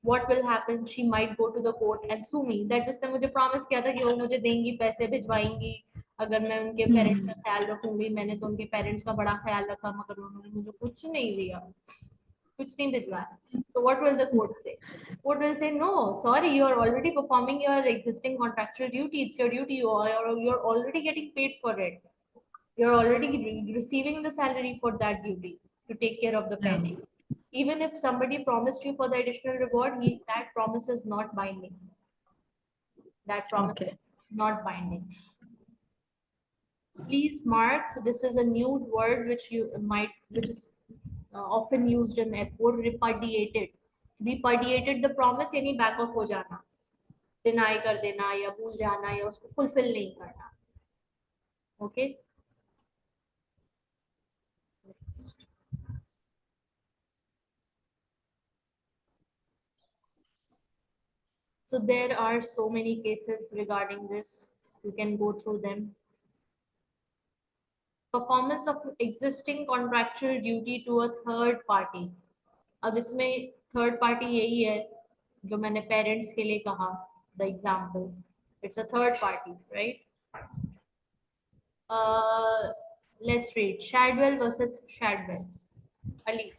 what will happen? She might go to the court and sue me. That उसने मुझे promise किया था कि वो मुझे देंगी, पैसे भिजवाएंगी अगर मैं उनके पेरेंट्स का ख्याल रखूंगी. मैंने तो उनके पेरेंट्स का बड़ा ख्याल रखा, मगर उन्होंने मुझे कुछ नहीं दिया, कुछ नहीं भिजवाया. So what will the court say? Court will say, no, sorry, you are already performing your existing contractual duty. It's your duty. You're already getting paid for it. You're already receiving the salary for that duty to take care of the Yeah. penny. Even if somebody promised you for the additional reward, that promise is not binding. That promise Okay. is not binding. Please mark, this is a new word which is often used in F4, repudiated. Repudiated the promise यानी back off हो जाना, deny कर देना या भूल जाना या उसको fulfill नहीं करना. Okay. Next. So there are so many cases regarding this. You can go through them. Performance of existing contractual duty to a third party. अब इसमें third party यही है जो मैंने parents के लिए कहा, the example. It's a third party, right? Let's read Shadwell versus Shadwell. Ali.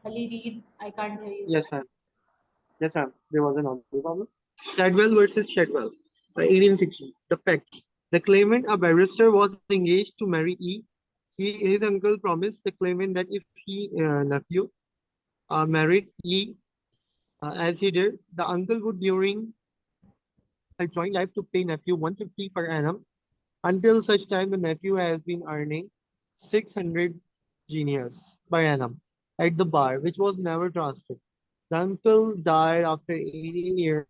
Ali, read. I can't hear you. Yes, ma'am. Yes, ma'am. There was an audio problem. Shadwell versus Shadwell, 1860. The facts. The claimant, a barrister, was engaged to marry E. His uncle promised the claimant that if he nephew married E, as he did, the uncle would during a joint life to pay nephew 150 per annum until such time the nephew has been earning 600 guineas per annum at the bar, which was never transferred. The uncle died after 18 years,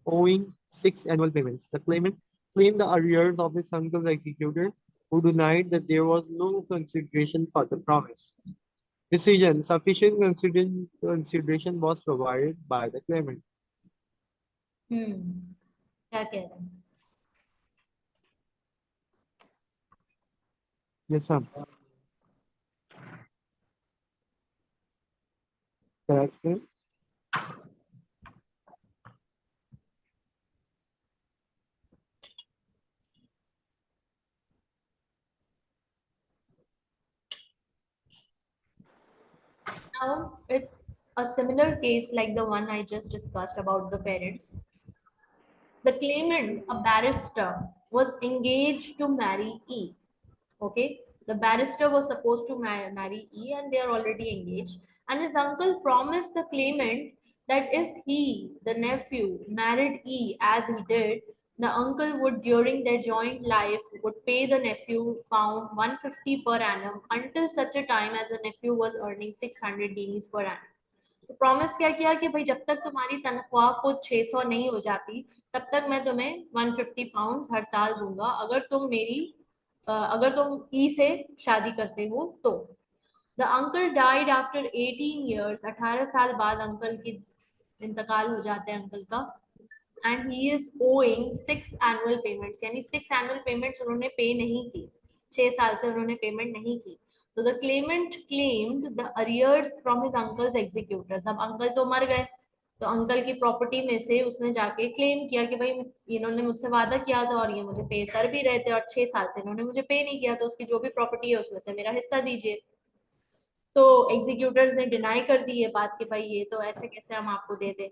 owing 6 annual payments. The claimant claimed the arrears of his uncle's executor, who denied that there was no consideration for the promise. Decision: sufficient consideration was provided by the claimant. क्या कह रहे हैं? Yes, ma'am. Correct, ma'am. Now it's a similar case like the one I just discussed about the parents. The claimant, a barrister, was engaged to marry E. Okay, the barrister was supposed to marry E, and they are already engaged. And his uncle promised the claimant that if he, the nephew, married E as he did, the uncle would, during their joint life, would pay the nephew pound 150 per annum until such a time as the nephew was earning 600 guineas per annum. तो promise क्या किया कि भाई जब तक तुम्हारी तनख्वाह खुद 600 नहीं हो जाती, तब तक मैं तुम्हें 150 पाउंड हर साल दूंगा अगर तुम ई से शादी करते हो तो. The uncle died after 18 years. 18 साल बाद अंकल की इंतकाल हो जाते हैं अंकल का. And he is owing 6 annual payments, यानी 6 एनुअल पेमेंट्स उन्होंने पे नहीं की, 6 साल से उन्होंने पेमेंट नहीं की. तो the claimant claimed the arrears from his uncle's executors. अब अंकल तो मर गए, तो अंकल की प्रॉपर्टी में से उसने जाके क्लेम किया कि भाई इन्होंने मुझसे वादा किया था और ये मुझे पे कर भी रहे थे, और 6 साल से इन्होंने मुझे पे नहीं किया, तो उसकी जो भी प्रॉपर्टी है उसमें से मेरा हिस्सा दीजिए. तो एग्जीक्यूटर्स ने डिनाई कर दी ये बात कि भाई ये तो ऐसे कैसे हम आपको दे दें.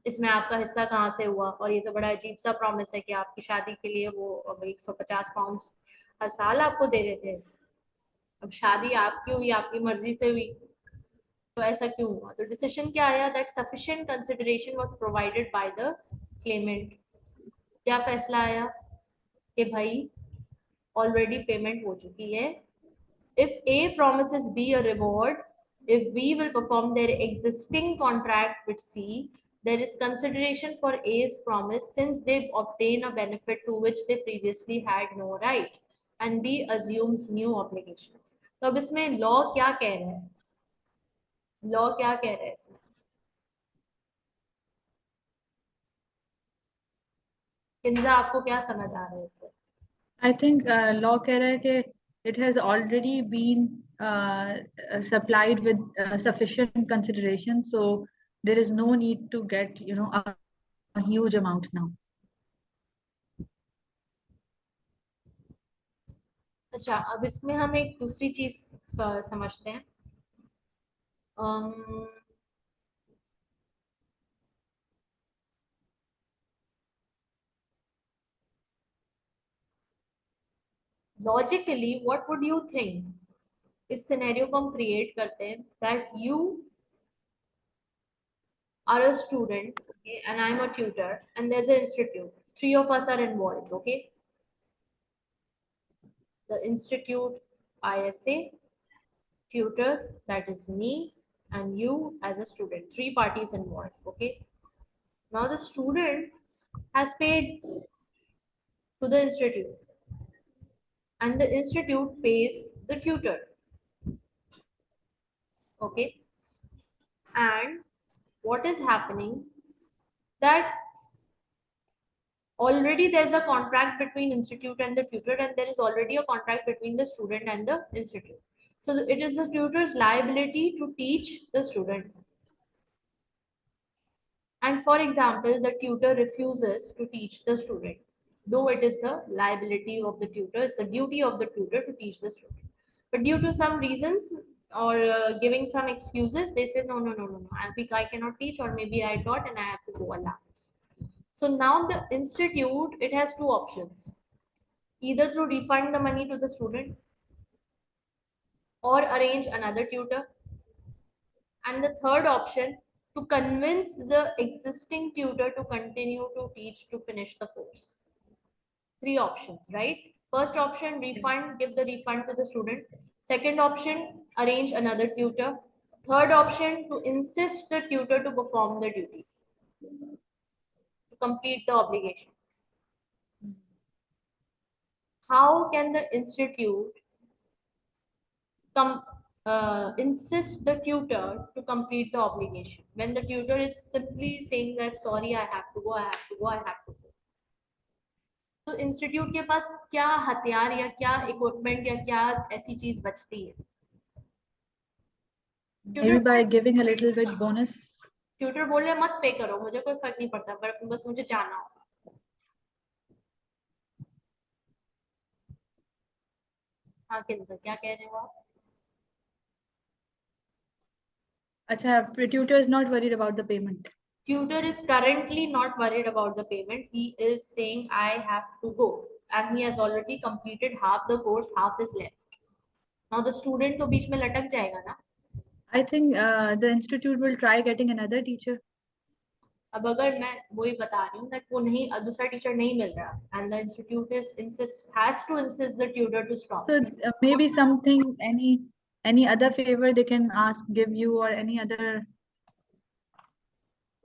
इसमें आपका हिस्सा कहाँ से हुआ, और ये तो बड़ा अजीब सा प्रॉमिस है कि आपकी शादी के लिए वो अब 150 पाउंड हर साल आपको दे रहे थे, अब शादी आपकी हुई, आपकी मर्जी से हुई, तो ऐसा क्यों हुआ? तो डिसीजन क्या आया? That sufficient consideration was provided by the Clement. क्या फैसला आया कि भाई ऑलरेडी पेमेंट हो चुकी है। If A promises B a reward, if B will perform their existing contract with C, there is consideration for A's promise since they obtain a benefit to which they previously had no right, and B assumes new obligations. तो अब इसमें law क्या कह रहा है? Law क्या कह रहा है इसमें? किंजा आपको क्या समझ आ रहा है इससे? I think law कह रहा है कि it has already been supplied with sufficient consideration, so there is no need to get a huge amount now. अच्छा, अब इसमें हम एक दूसरी चीज समझते हैं। Logically what would you think? इस सिनेरियो को हम क्रिएट करते हैं that you are a student, okay, and I'm a tutor, and there's an institute. Three of us are involved, okay? The institute, ISA, tutor, that is me, and you as a student. Three parties involved, okay? Now the student has paid to the institute, and the institute pays the tutor, okay? And what is happening? That already there's a contract between institute and the tutor, and there is already a contract between the student and the institute. So it is the tutor's liability to teach the student. And for example, the tutor refuses to teach the student, though it is a liability of the tutor, it's a duty of the tutor to teach the student, but due to some reasons or giving some excuses, they say no, no, no, no, no, I think I cannot teach, or maybe I taught and I have to go and laugh. So now the institute, it has two options: either to refund the money to the student or arrange another tutor, and the third option, to convince the existing tutor to continue to teach to finish the course. Three options, right? First option, refund, give the refund to the student. Second option, arrange another tutor. Third option, to insist the tutor to perform the duty, to complete the obligation. How can the institute insist the tutor to complete the obligation when the tutor is simply saying that sorry, I have to go, I have to go, I have to go? तो institute के पास क्या हथियार या क्या equipment या क्या ऐसी चीज बचती है? Maybe by giving a little bit bonus. Tutor बोले मत पे करो, मुझे कोई फर्क नहीं पड़ता, पर बस मुझे जाना होगा। हाँ किंजल, क्या कह रहे हो आप? अच्छा, tutor is not worried about the payment. Tutor is currently not worried about the payment. He is saying I have to go, and he has already completed half the course, half is left. Now the student तो बीच में लटक जाएगा ना? I think the institute will try getting another teacher. अब अगर मैं वही बता रही हूँ that वो नहीं, दूसरा टीचर नहीं मिल रहा, and the institute has to insist the tutor to stop. So maybe something, any other favor they can ask, give you, or any other.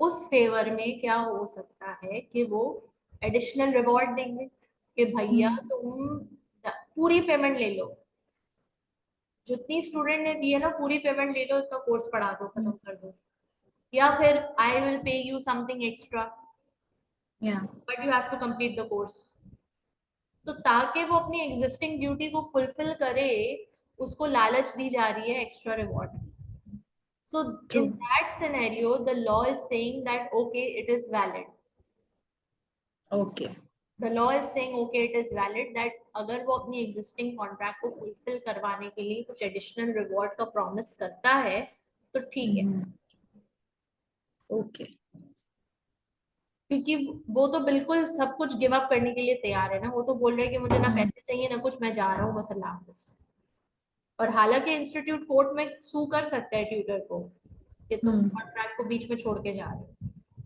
उस फेवर में क्या हो सकता है कि वो एडिशनल रिवॉर्ड देंगे कि भैया तुम पूरी पेमेंट ले लो, जितनी स्टूडेंट ने दी है ना पूरी पेमेंट ले लो, इसका कोर्स पढ़ा दो, खत्म कर दो, या फिर I will pay you something extra, but you have to complete the course. तो ताकि वो अपनी एग्जिस्टिंग ड्यूटी को फुलफिल करे, उसको लालच दी जा रही है extra reward. So in that scenario, the law is saying that okay, it is valid. Okay. The law is saying okay, it is valid that अगर वो अपनी existing contract को fulfill करवाने के लिए कुछ additional reward का promise करता है तो ठीक है। Okay. क्योंकि वो तो बिल्कुल सब कुछ गिव अप करने के लिए तैयार है ना, वो तो बोल रहे हैं कि मुझे ना पैसे चाहिए ना कुछ, मैं जा रहा हूँ बस, अल्लाह हाफिज। और हालांकि इंस्टीट्यूट कोर्ट में सू कर सकता है ट्यूटर को कि तुम कॉन्ट्रैक्ट को बीच में छोड़ के जा रहे हो,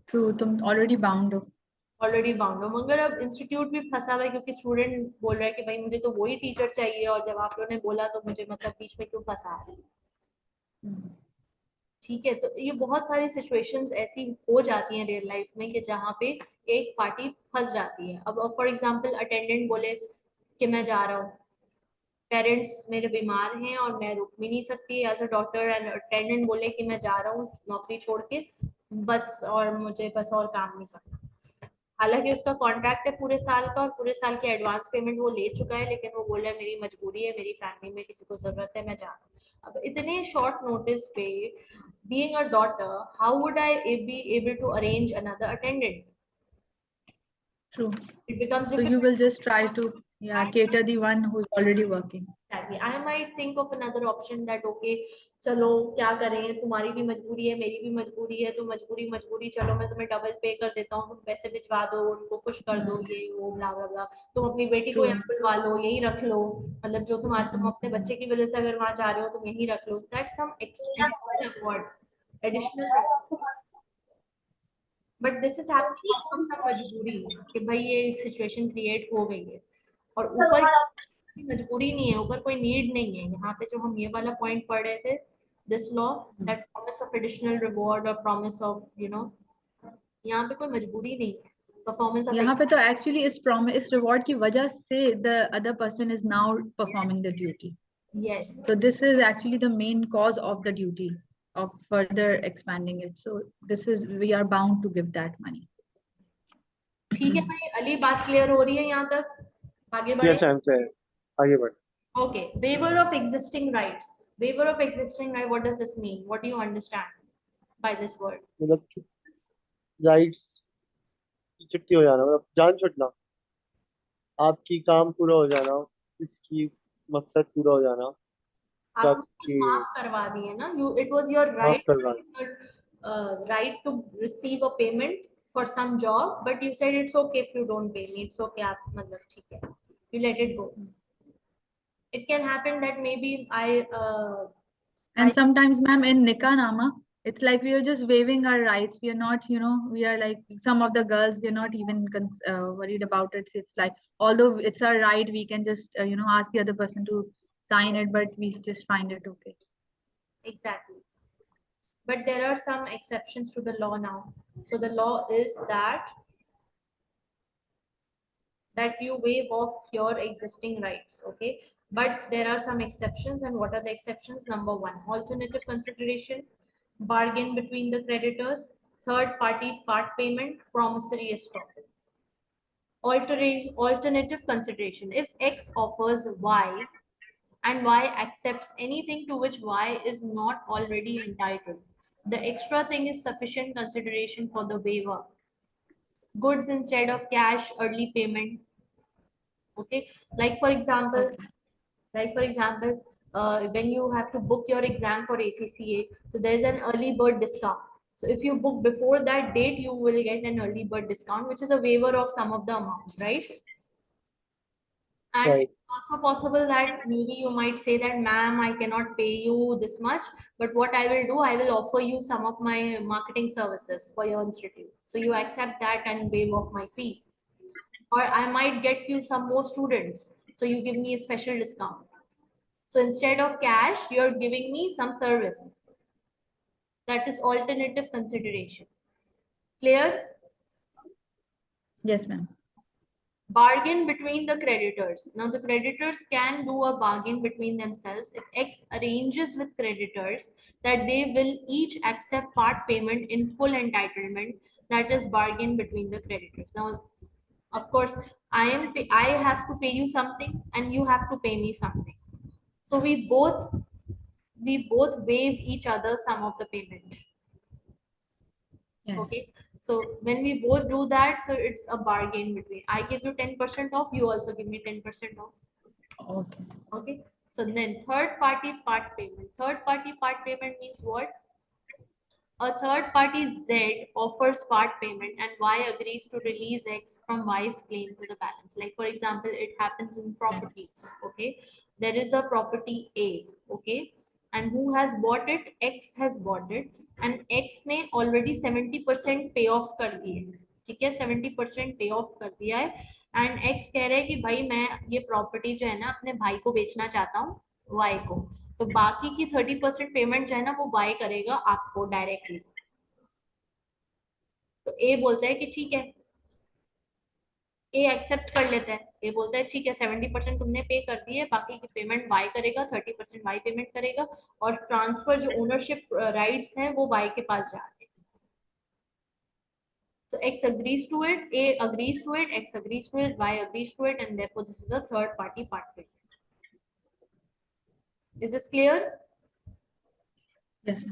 ट्रू, तुम ऑलरेडी बाउंड हो। ऑलरेडी बाउंड हो। मगर अब इंस्टीट्यूट भी फंसा हुआ है क्योंकि स्टूडेंट बोल रहा है कि भाई मुझे तो वही टीचर चाहिए, और जब आप लोगों ने बोला तो मुझे मतलब बीच में क्यों फंसा है। ठीक है, तो ये बहुत सारी सिचुएशंस ऐसी हो जाती हैं रियल लाइफ में कि जहाँ पे एक पार्टी फंस जाती है। अब फॉर एग्जांपल अटेंडेंट बोले कि मैं जा रहा हूँ, पेरेंट्स मेरे बीमार हैं और मैं रुक भी नहीं सकती as a doctor, and attendant बोले कि मैं जा रहा हूँ नौकरी छोड़ के बस, और मुझे बस और काम नहीं करना। हालांकि उसका कॉन्ट्रैक्ट है पूरे साल का और पूरे साल की एडवांस पेमेंट वो ले चुका है, लेकिन वो बोल रहा है मेरी मजबूरी है, मेरी फैमिली में किसी को जरूरत है, मैं जा रहा हूँ। अब इतने शॉर्ट नोटिस पे, being a daughter, how would I be able to arrange another attendant? True. It becomes So you difficult. will just try to, yeah, I cater the one who's already working. exactly. I might think of another option that okay, चलो क्या करें, तुम्हारी भी मजबूरी है मेरी भी मजबूरी है, तो मजबूरी मजबूरी, चलो मैं तुम्हें डबल पे कर देता हूँ, तुम पैसे भिजवा दो, उनको खुश कर दो, ये वो ब्ला ब्ला ब्ला, तुम अपनी बेटी को यहाँ True. बुलवा लो, यही रख लो, मतलब जो तुम अपने बच्चे की वजह से अगर वहां जा रहे हो तुम यही रख लो, that's some additional award, additional. But this is happening out of some मजबूरी कि भाई ये एक सिचुएशन क्रिएट हो गई है, और ऊपर की मजबूरी नहीं है, ऊपर कोई नीड नहीं है। यहाँ पे जो हम ये वाला पॉइंट पढ़ रहे थे, this law, that promise of additional reward और प्रॉमिस ऑफ यहाँ पे कोई मजबूरी नहीं है, परफॉर्मेंस ऑफ यहाँ पे तो एक्चुअली इस रिवॉर्ड की वजह से the other person is now performing the duty. Yes. So this is actually the main cause of the duty of further expanding it. So this is, we are bound to give that money. ठीक है भाई, अली बात clear हो रही है यहाँ तक, आगे बढ़े। Yes, I'm clear. आगे बढ़. Okay, waiver of existing rights. Waiver of existing right, what does this mean? What do you understand by this word? मतलब राइट्स की छुट्टी हो जाना, मतलब जान छुटना, आपकी काम पूरा हो जाना, इसकी मकसद पूरा हो जाना, आपको खुद आपके माफ करवा दिए ना, यू इट वाज योर माफ राइट, करना. Right to receive a payment for some job, but you said it's okay if you don't pay me, it's okay, आप मतलब ठीक है, you let it go. It can happen that maybe And sometimes, ma'am, in Nikanama, it's like we are just waiving our rights. We are not, we are like some of the girls, we are not even worried about it. So it's like, although it's our right, we can just, ask the other person to sign it, but we just find it okay. exactly. But there are some exceptions to the law now. So the law is that you waive off your existing rights, okay? But there are some exceptions, and what are the exceptions? Number one, alternative consideration, bargain between the creditors, third party part payment, promissory estoppel. Alternative consideration, if X offers Y and Y accepts anything to which Y is not already entitled, the extra thing is sufficient consideration for the waiver. Goods instead of cash, early payment, okay? Like for example, Okay. when you have to book your exam for ACCA, so there's an early bird discount. So if you book before that date, you will get an early bird discount, which is a waiver of some of the amount, right? And Right. it's also possible that maybe you might say that, ma'am, I cannot pay you this much, but what I will do, I will offer you some of my marketing services for your institute. So you accept that and waive off my fee. Or I might get you some more students. So you give me a special discount. So instead of cash, you're giving me some service. That is alternative consideration. Clear? Yes, ma'am. Bargain between the creditors. Now the creditors can do a bargain between themselves if X arranges with creditors that they will each accept part payment in full entitlement. That is bargain between the creditors. Now, of course, I have to pay you something and you have to pay me something. So we both waive each other some of the payment. Yes. Okay, so when we both do that, so it's a bargain between, I give you 10% off, you also give me 10% off. Okay. Okay, so then third party part payment. Third party part payment means what? A third party Z offers part payment and Y agrees to release X from Y's claim to the balance. Like for example, it happens in properties. Okay, there is a property A. Okay, and who has bought it? X has bought it, and X ने already 70% पे of कर दिए. ठीक है, 70% पे of कर दिया है. एंड एक्स कह रहे हैं कि भाई मैं ये प्रॉपर्टी जो है ना अपने भाई को बेचना चाहता हूँ, वाई को. तो बाकी की 30% पेमेंट जो है ना वो बाय करेगा आपको डायरेक्टली. तो ए बोलता है कि ठीक है, ए एक्सेप्ट कर लेता है. ए बोलता है ठीक है, 70% तुमने पे कर दिए, बाकी की पेमेंट बाय करेगा, 30% बाय पेमेंट करेगा, और ट्रांसफर जो ओनरशिप राइट्स हैं वो बाय के पास जा रहे हैं. So X agrees to it, A agrees to it, X agrees to it, Y agrees to it, and therefore this is a third party part payment. Is this clear? Yes.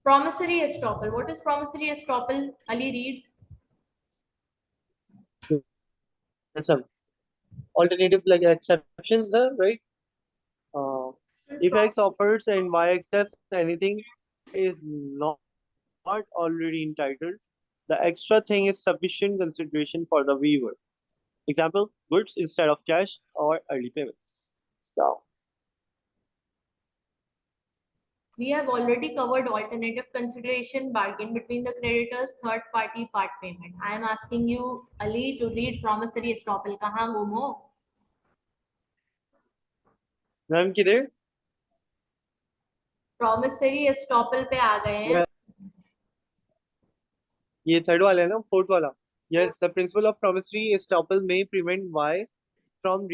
Promissory estoppel. What is promissory estoppel? Ali, read. Some alternative like exceptions there, right? If X offers and Y accepts, anything is not already entitled, the extra thing is sufficient consideration for the weaver. Example, goods instead of cash or early payments. So, We have already covered alternative consideration, bargain between the creditors, third party part payment. I am asking you, Ali, to read promissory estoppel. कहाँ गुम हो? ma'am, किधर? Promissory estoppel पे आ गए हैं. ये third वाला है ना, fourth वाला. Yes, the principle of promissory estoppel may prevent Y from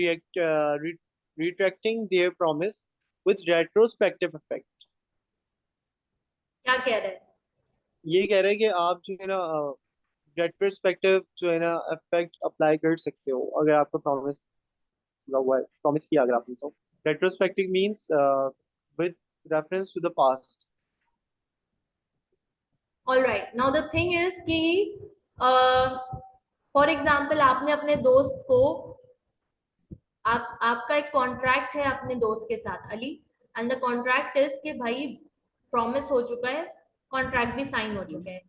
retracting their promise with retrospective effect. क्या कह रहे हैं? ये कह रहे हैं कि आप जो है ना रेट्रोस्पेक्टिव जो है ना इफेक्ट अप्लाई कर सकते हो अगर आपको प्रॉमिस हुआ है, प्रॉमिस किया अगर आपने. तो retrospective means with reference to the past. All right. Now the thing is कि फॉर एग्जाम्पल आपने अपने दोस्त को, आपका एक कॉन्ट्रैक्ट है अपने दोस्त के साथ Ali, and the contract is कि भाई प्रॉमिस हो चुका है, कॉन्ट्रैक्ट भी साइन हो चुके हैं,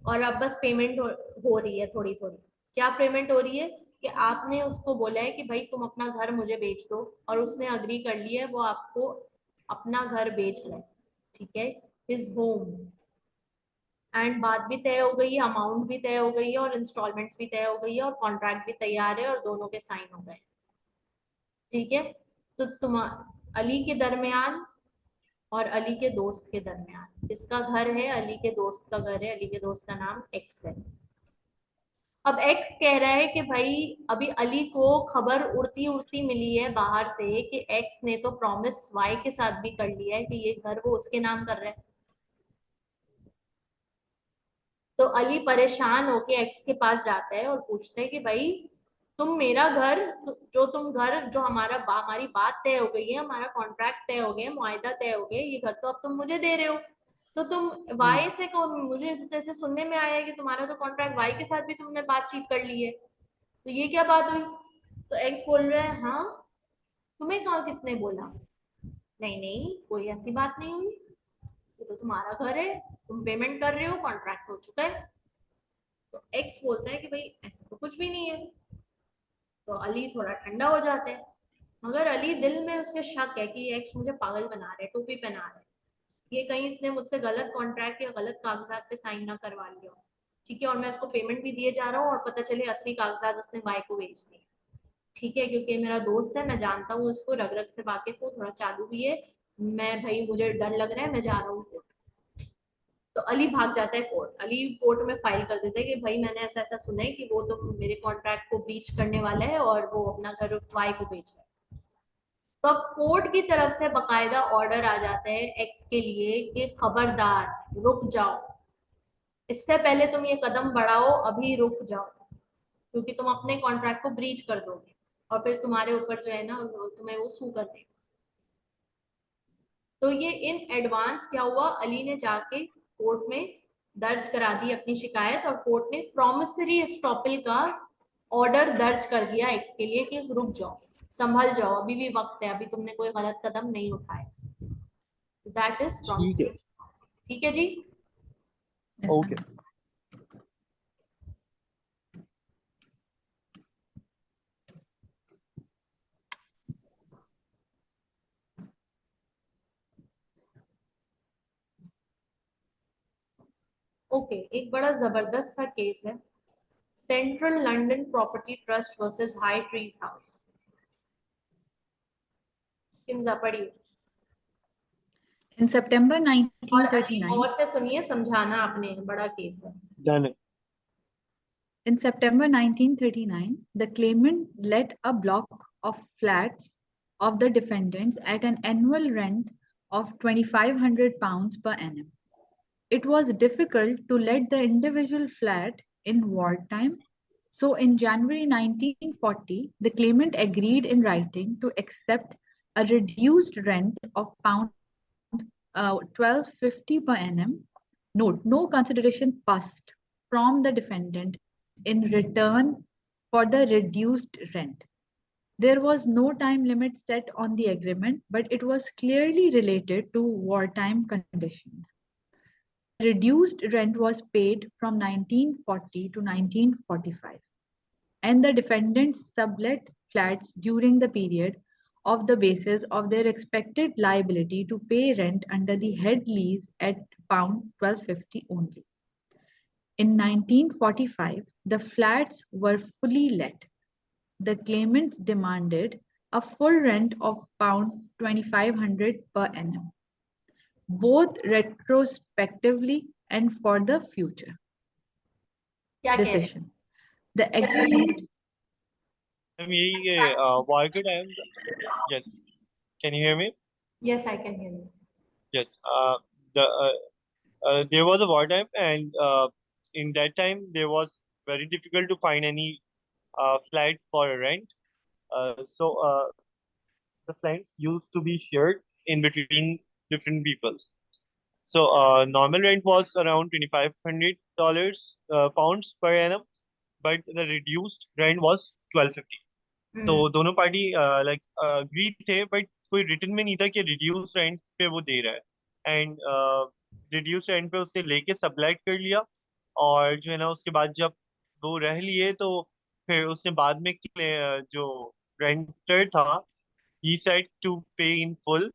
और अब बस पेमेंट हो रही है थोड़ी थोड़ी. क्या पेमेंट हो रही है? कि आपने उसको बोला है कि भाई तुम अपना घर मुझे बेच दो, और उसने अग्री कर लिया है वो आपको अपना घर बेच रहा है. ठीक है, हिज होम. एंड बात भी तय हो गई है, अमाउंट भी तय हो गई है, और इंस्टॉलमेंट्स भी तय हो गई है, और कॉन्ट्रैक्ट भी तैयार है, और दोनों के साइन हो गए. ठीक है, तो तुम अली के दरमियान और अली के दोस्त के दरमियान इसका घर है, अली के दोस्त का घर है, अली के दोस्त का नाम एक्स है. अब एक्स कह रहा है कि भाई अभी अली को खबर उड़ती उड़ती मिली है बाहर से कि एक्स ने तो प्रॉमिस वाई के साथ भी कर लिया है कि ये घर वो उसके नाम कर रहा है. तो अली परेशान होके एक्स के पास जाता है और पूछता है कि भाई तुम मेरा घर, तुम घर जो हमारी बात तय हो गई है, हमारा कॉन्ट्रैक्ट तय हो गया, मुआयदा तय हो गया, ये घर तो अब तुम मुझे दे रहे हो. तो तुम वाई से कहो, मुझे जैसे सुनने में आया है कि तुम्हारा तो कॉन्ट्रैक्ट वाई के साथ भी तुमने बातचीत कर ली है, तो ये क्या बात हुई? तो एक्स बोल रहा है हाँ, तुम्हें कहा किसने बोला? नहीं नहीं, कोई ऐसी बात नहीं हुई, ये तो तुम्हारा घर है, तुम पेमेंट कर रहे हो, कॉन्ट्रैक्ट हो चुका है. तो एक्स बोलता है कि भाई ऐसा तो कुछ भी नहीं है. तो अली थोड़ा ठंडा हो जाता है, मगर अली दिल में उसके शक है कि ये एक्स मुझे पागल बना रहे, टोपी पहना रहे, ये कहीं इसने मुझसे गलत कॉन्ट्रैक्ट या गलत कागजात पे साइन ना करवा लिया हो. ठीक है, और मैं उसको पेमेंट भी दिए जा रहा हूँ, और पता चले असली कागजात उसने वाई को बेच दिए. ठीक है, क्योंकि मेरा दोस्त है, मैं जानता हूँ उसको, रग रग से वाकिफ हूँ, थोड़ा चालू भी है. मैं भाई मुझे डर लग रहा है, मैं जा रहा हूँ कोर्ट. तो अली भाग जाता है कोर्ट. अली कोर्ट में फाइल कर देता है कि भाई मैंने ऐसा ऐसा सुना है कि वो तो मेरे कॉन्ट्रैक्ट को ब्रीच करने वाला है और वो अपना घर वाई को बेच रहा है. तो अब कोर्ट की तरफ से बकायदा ऑर्डर आ जाता है एक्स के लिए कि खबरदार, रुक जाओ, इससे पहले तुम ये कदम बढ़ाओ, अभी रुक जाओ, क्योंकि तुम अपने कॉन्ट्रैक्ट को ब्रीच कर दोगे, और फिर तुम्हारे ऊपर जो है ना तुम्हें वो सू कर देगा. तो ये इन एडवांस क्या हुआ, अली ने जाके कोर्ट में दर्ज करा दी अपनी शिकायत, और कोर्ट ने प्रॉमिसरी एस्टॉपल का ऑर्डर दर्ज कर दिया एक्स के लिए कि रुक जाओ, संभल जाओ, अभी भी वक्त है, अभी तुमने कोई गलत कदम नहीं उठाया. दैट इज ठीक है. प्रॉमिसरी. ठीक है जी. Yes, Okay. ma'am. ओके, एक बड़ा जबरदस्त सा केस है, central London property trust versus high trees house. Kinza पढ़िए In September और अली 1939, और से सुनिए, समझाना आपने, बड़ा केस है। Done it. in September 1939, the claimant let a block of flats of the defendants at an annual rent of £2,500 per annum. It was difficult to let the individual flat in wartime. So in January 1940, the claimant agreed in writing to accept a reduced rent of pound 1250 per annum. Note, no consideration passed from the defendant in return for the reduced rent. There was no time limit set on the agreement, but it was clearly related to wartime conditions. The reduced rent was paid from 1940 to 1945, and the defendants sublet flats during the period of the basis of their expected liability to pay rent under the head lease at pound 1250 only. In 1945, the flats were fully let. The claimants demanded a full rent of pound 2500 per annum, both retrospectively and for the future. क्या कह रहे हैं? Decision. The agreement. Ma'am ये war के time, yes, can you hear me? Yes, I can hear you. Yes. There was a war time, and in that time there was very difficult to find any flat for rent. So the flats used to be shared in between different people. So normal rent was around $2,500 pounds per annum, but the reduced rent was 1250. तो दोनों party like agree थे, but कोई return में नहीं था कि reduce rent पे वो दे रहा है, एंड रिड्यूस रेंट पे उसने लेके सबलेट कर लिया, और जो है ना उसके बाद जब वो रह लिए तो फिर उसने बाद में जो रेंटर था, ही said to pay in full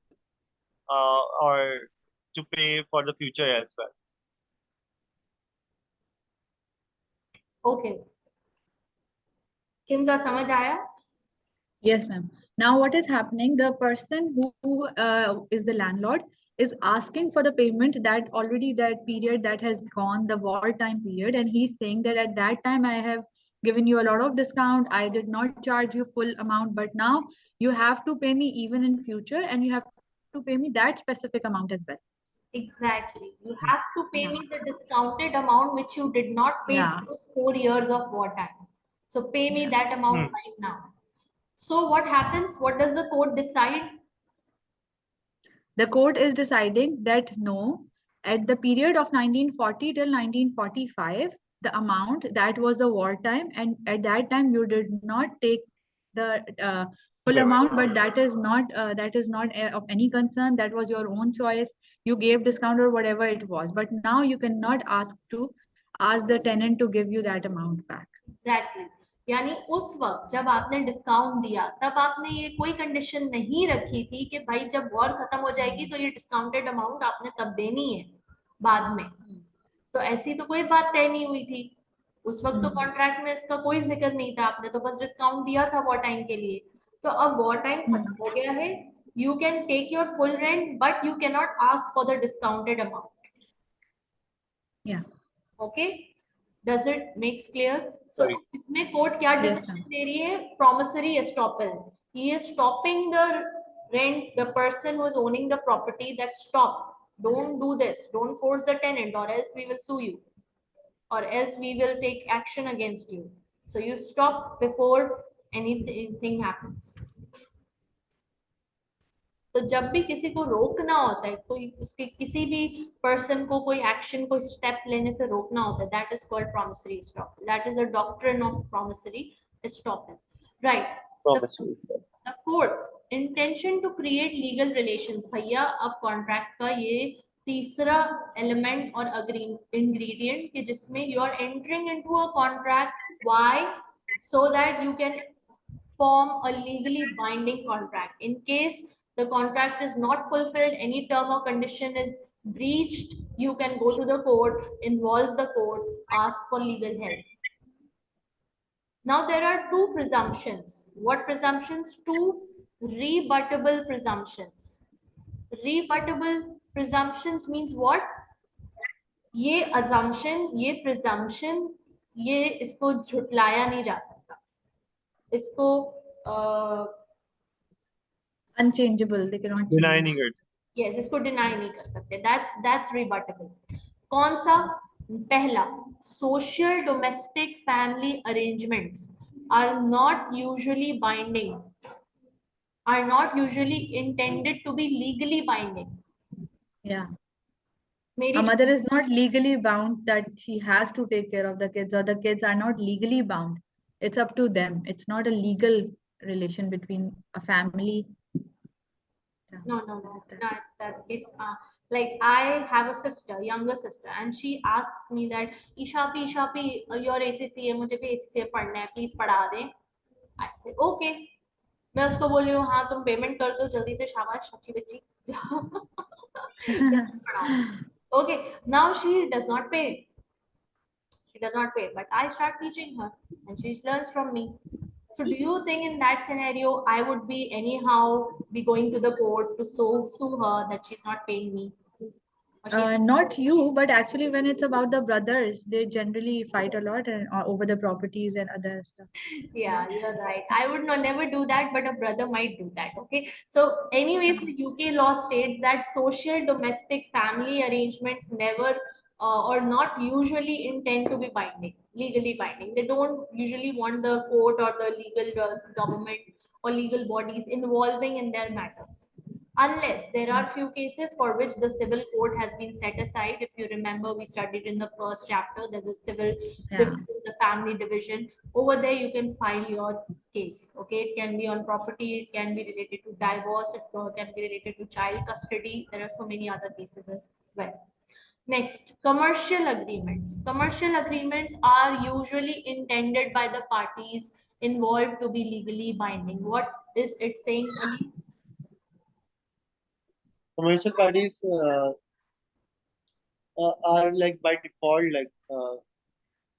और to pay for the future as well. Okay, किन्जा समझ आया? Yes, ma'am. Now, what is happening? The person who is the landlord is asking for the payment that already that period that has gone, the wartime period, and he's saying that at that time I have given you a lot of discount. I did not charge you full amount, but now you have to pay me even in future, and you have to pay me that specific amount as well. Exactly. You have to pay Yeah. me the discounted amount which you did not pay Yeah. those 4 years of wartime. So pay me Yeah. that amount right now. So what happens? What does the court decide? The court is deciding that no, at the period of 1940 till 1945, the amount that was the wartime, and at that time you did not take the full amount, but that is not of any concern. That was your own choice. You gave discount or whatever it was, but now you cannot ask the tenant to give you that amount back. Exactly. यानी उस वक्त जब आपने discount दिया तब आपने ये कोई कंडीशन नहीं रखी थी कि भाई जब वॉर खत्म हो जाएगी तो ये डिस्काउंटेड अमाउंट आपने तब देनी है बाद में। तो ऐसी तो कोई बात तय नहीं हुई थी उस वक्त, तो कॉन्ट्रैक्ट में इसका कोई जिक्र नहीं था, आपने तो बस डिस्काउंट दिया था वॉर टाइम के लिए। तो अब वॉर टाइम खत्म हो गया है, you can take your full rent but you can not ask for the discounted amount. Yeah. Okay, does it makes clear? So Sorry. इसमें कोर्ट क्या Yes, डिसीजन ma'am. दे रही है? Promissory estoppel. He is stopping the rent, the person who is owning the property, that stop, don't do this, don't force the tenant or else we will sue you or else we will take action against you. So you stop before anything happens. तो जब भी किसी को रोकना होता है, कोई उसके किसी भी पर्सन को कोई एक्शन, कोई स्टेप लेने से रोकना होता है, that is called promissory estoppel. That is a doctrine of promissory estoppel, right? Promissory. The fourth, intention to create legal relations. भैया अब कॉन्ट्रैक्ट का ये तीसरा एलिमेंट और ingredient कि जिसमें you are entering into a contract. Why? So that you can form a legally binding contract. In case the contract is not fulfilled, any term or condition is breached, you can go to the court, involve the court, ask for legal help. Now there are two presumptions. What presumptions? Two rebuttable presumptions. Rebuttable presumptions means what? ये assumption, ये presumption, ये इसको झुटलाया नहीं जा सकता, इसको Unchangeable, they cannot Deny change. नहीं कर सकते. yes, इसको deny नहीं कर सकते. That's rebuttable. कौन सा? पहला, social domestic family arrangements are not usually binding, are not usually intended to be legally binding. Yeah. मेरी A mother is not legally bound that she has to take care of the kids, or the kids are not legally bound. It's up to them. It's not a legal relation between a family. Yeah. no, that is like I have a sister, younger sister, and she asks me that Ishapi, your ACCA, मुझे भी ACCA पढ़ना है, please पढ़ा दे. I say okay. मैं उसको बोल रही हूँ हाँ तुम पेमेंट कर दो जल्दी से, शाबाश अच्छी बच्ची. Okay, now she does not pay. She does not pay, but I start teaching her and she learns from me. So do you think in that scenario I would be anyhow be going to the court to sue her that she's not paying me? Or she, Not you, but actually, when it's about the brothers, they generally fight a lot and over the properties and other stuff. yeah, you're right. I would not never do that, but a brother might do that. Okay. So, anyways, the UK law states that social domestic family arrangements never or not usually intend to be binding, legally binding. They don't usually want the court or the legal government or legal bodies involving in their matters. Unless there are few cases for which the civil court has been set aside. If you remember, we studied in the first chapter that the civil Yeah. division, the family division. Over there, you can file your case. Okay, it can be on property, it can be related to divorce, it can be related to child custody. There are so many other cases as well. Next, commercial agreements. Commercial agreements are usually intended by the parties involved to be legally binding. What is it saying, Ali? Commercial parties are like by default like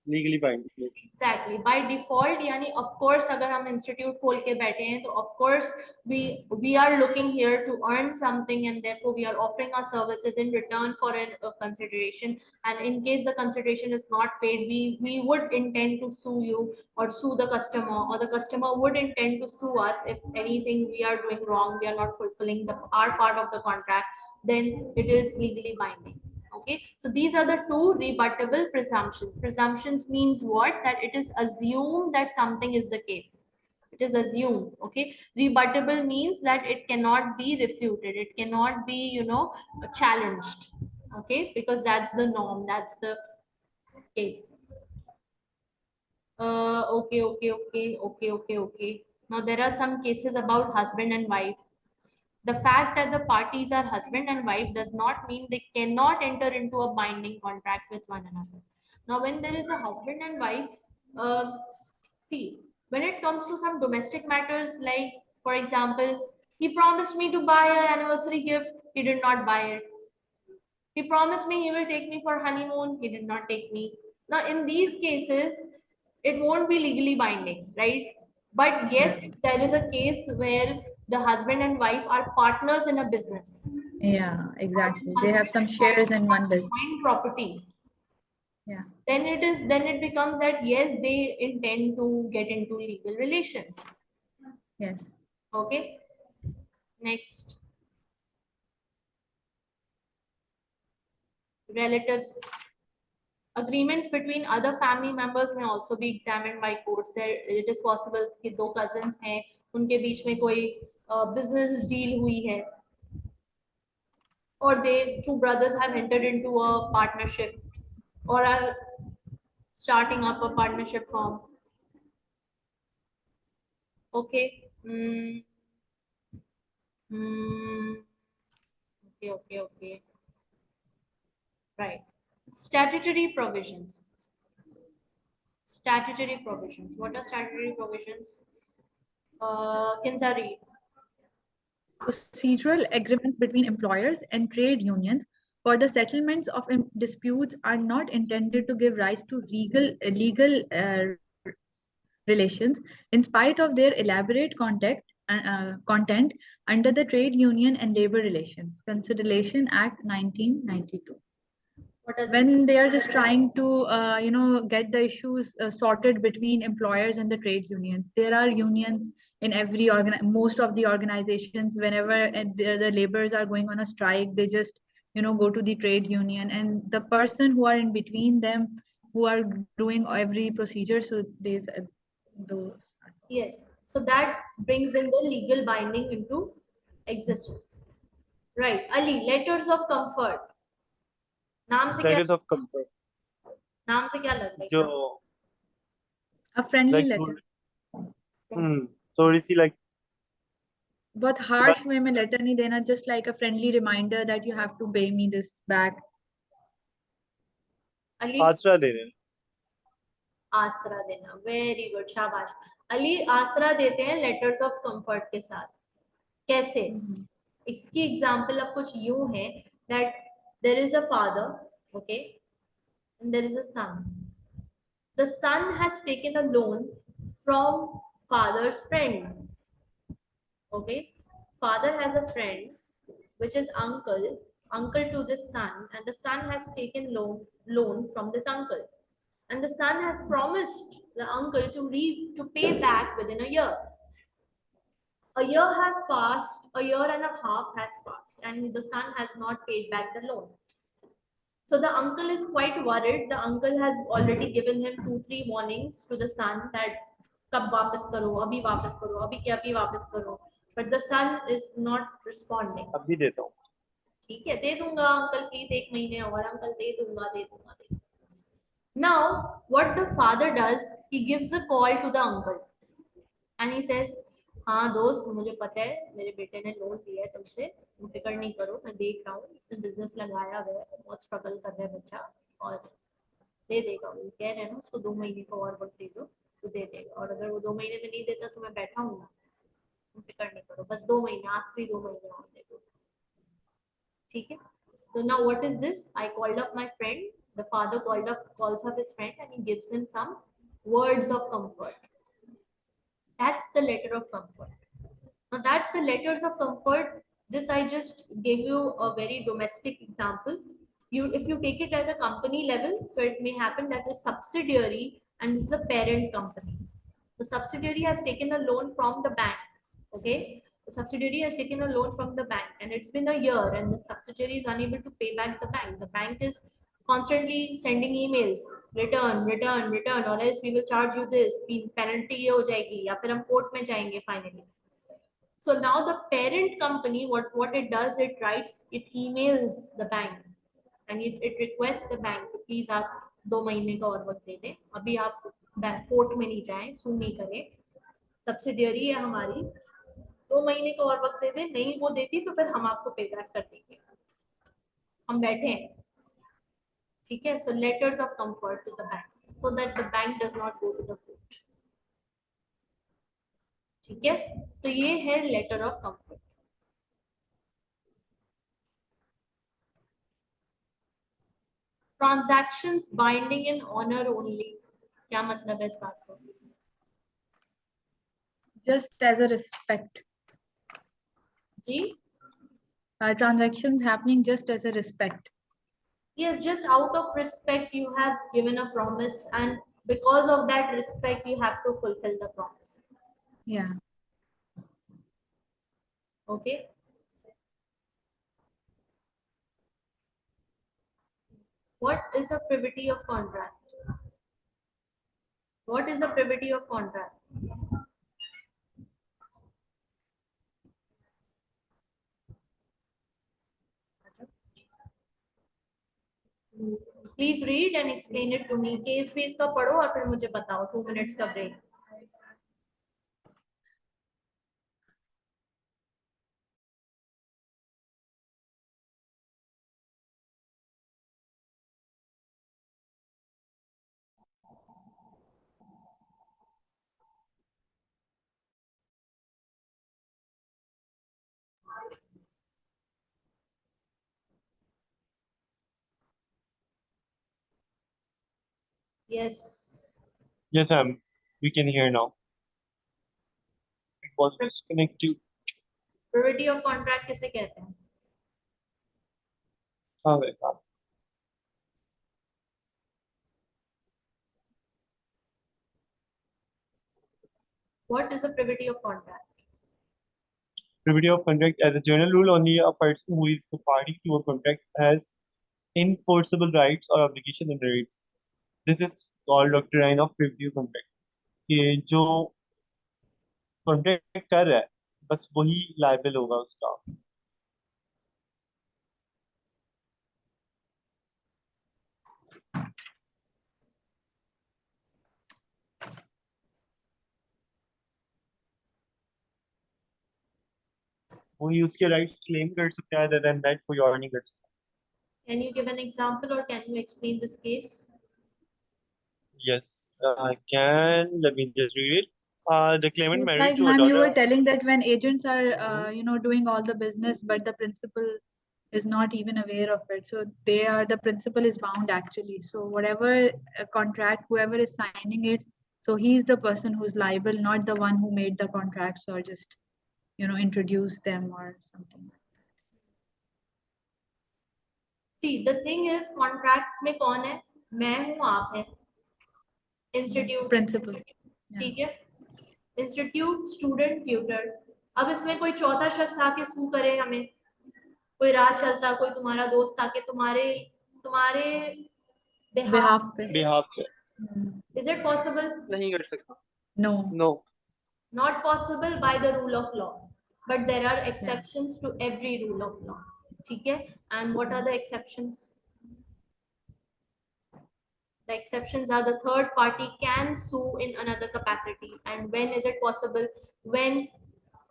legally binding. Like, Exactly. By default, यानी of course अगर हम institute खोल के बैठे हैं तो of course we are looking here to earn something and therefore we are offering our services in return for a consideration, and in case the consideration is not paid, we would intend to sue you or sue the customer, or the customer would intend to sue us if anything we are doing wrong, we are not fulfilling our part of the contract, then it is legally binding. Okay, so these are the two rebuttable presumptions. Presumptions means what? That it is assumed that something is the case. It is assumed. Okay, rebuttable means that it cannot be refuted, it cannot be, challenged. Okay, because that's the norm, that's the case. Okay. Now there are some cases about husband and wife. The fact that the parties are husband and wife does not mean they cannot enter into a binding contract with one another. Now, when there is a husband and wife, see, when it comes to some domestic matters, like for example, he promised me to buy an anniversary gift, he did not buy it. He promised me he will take me for honeymoon, he did not take me. Now, in these cases, it won't be legally binding, right? But yes, Yeah. if there is a case where the husband and wife are partners in a business, Yeah, or exactly. They have husband some and wife shares in one have business. joint property, Yeah. then it becomes that yes, they intend to get into legal relations. Yes. Okay. Next, relatives. Agreements between other family members may also be examined by courts. There, it is possible कि दो cousins हैं, उनके बीच में कोई business deal हुई है, or they two brothers have entered into a partnership or are starting up a partnership firm. Okay. Mm, okay. Right. Statutory provisions. Statutory provisions. What are statutory provisions? Kinza read. Procedural agreements between employers and trade unions for the settlements of disputes are not intended to give rise to legal relations in spite of their elaborate content under the Trade Union and Labor Relations Consideration Act 1992. What are these? When they are just trying to get the issues sorted between employers and the trade unions, there are unions in most of the organizations. Whenever the laborers are going on a strike, they just go to the trade union, and the person who are in between them who are doing every procedure, so there's those. Yes. So that brings in the legal binding into existence. Right. Ali, letters of comfort. नाम से क्या Letters of comfort. नाम से क्या लग रहा है जो क्या? A friendly like letter. थोड़ी सी like बहुत harsh way में letter नहीं देना, just like a friendly reminder that you have to pay me this back. Ali आसरा दे रहे हैं. आसरा देना, वेरी गुड, शाबाश। अली आसरा देते हैं लेटर्स ऑफ कंफर्ट के साथ। कैसे? इसकी एग्जांपल अब कुछ यूं है that there is a father, okay, and there is a son. The son has taken a loan from father's friend, okay? Father has a friend which is uncle to this son, and the son has taken loan from this uncle, and the son has promised the uncle to pay back within a year. A year has passed, a year and a half has passed, and the son has not paid back the loan. So the uncle is quite worried. The uncle has already given him 2-3 warnings to the son that कब वापस करो, अभी वापस करो, अभी वापस करो. But the son is not responding. अभी देता हूँ. ठीक है, दे दूंगा अंकल, प्लीज 1 महीने और, अंकल दे दूंगा दे दूंगा दे दूंगा. Now what the father does, he gives a call to the uncle and he says, हाँ दोस्त, मुझे पता है मेरे बेटे ने लोन लिया है तुमसे, तुम फिक्र नहीं करो, मैं देख रहा हूँ, उसने बिजनेस लगाया हुआ है, बहुत स्ट्रगल कर रहा है बच्चा, और दे देगा. वो कह रहे हैं ना उसको 2 महीने का और वक्त दे दो तो दे देगा, और अगर वो 2 महीने में नहीं देता तो मैं बैठा हूँ, तुम फिक्र नहीं करो, बस 2 महीने, आखिरी 2 महीने और दे दो. ठीक है. So now what is this? I called up my friend. The father calls up his friend and he gives him some words of comfort. That's the letter of comfort. Now that's the letters of comfort. This I just gave you a very domestic example. If you take it at a company level, so it may happen that the subsidiary and this is the parent company. The subsidiary has taken a loan from the bank. Okay, the subsidiary has taken a loan from the bank, and it's been a year, and the subsidiary is unable to pay back the bank. The bank is constantly sending emails, return, return, return, or else we will charge you this, penalty ये हो जाएगी, या फिर हम court में जाएंगे finally. So now the parent company, what it does, it writes, it emails the bank, and it requests the bank to please आप 2 महीने का और वक्त दे दें, अभी आप कोर्ट में नहीं जाएं, सू नहीं करें, सब्सिडियरी है हमारी, 2 महीने का और वक्त दे दें, नहीं वो देती तो फिर हम आपको पे बैक कर देंगे, हम बैठे हैं. ठीक है. So letters of comfort to the bank so that the bank does not go to the court. ठीक है. तो ये है letter of comfort. Transactions binding in honor only. क्या मतलब है इस बात को? Just as a respect. Ji. Transactions happening just as a respect. Yes, just out of respect you have given a promise, and because of that respect you have to fulfill the promise. Yeah. Okay. What is a privity of contract? What is a privity of contract? Please read and explain it to me. Case fees का पढ़ो और फिर मुझे बताओ. 2 minutes का break. Yes. Yes, ma'am. We can hear now. It was disconnected. Privity of contract किसे कहते हैं? हाँ बेटा. What is a privity of contract? Privity of contract, as a general rule, only a person who is a party to a contract has enforceable rights or obligation under it. This is called doctrine of privity of contract. कि जो contract कर रहा है बस वही liable होगा उसका. वही उसके राइट्स क्लेम कर सकता है, अदर देन दैट कोई और नहीं कर सकता. Can you give an example or can you explain this case? Yes, I can. Let me just read it. The claimant It's married like, to a ma'am, you daughter. were telling that when agents are, doing all the business, but the principal is not even aware of it. So the principal is bound actually. So whatever contract, whoever is signing it, so he's the person who's liable, not the one who made the contracts or just, introduce them or something. See, the thing is, contract में कौन है? मैं हूँ, आप हैं. Institute. Principal. ठीक है. Institute, student, tutor. अब इसमें कोई चौथा शख्स आके सू करे हमें, कोई राह चलता, कोई तुम्हारा दोस्त आके तुम्हारे Behalf पे. Behalf पे. Is it possible? नहीं कर सकता. No. No. Not possible by the rule of law, but there are exceptions to every rule of law. ठीक है. And what are the exceptions? The exceptions are the third party can sue in another capacity. And when is it possible? When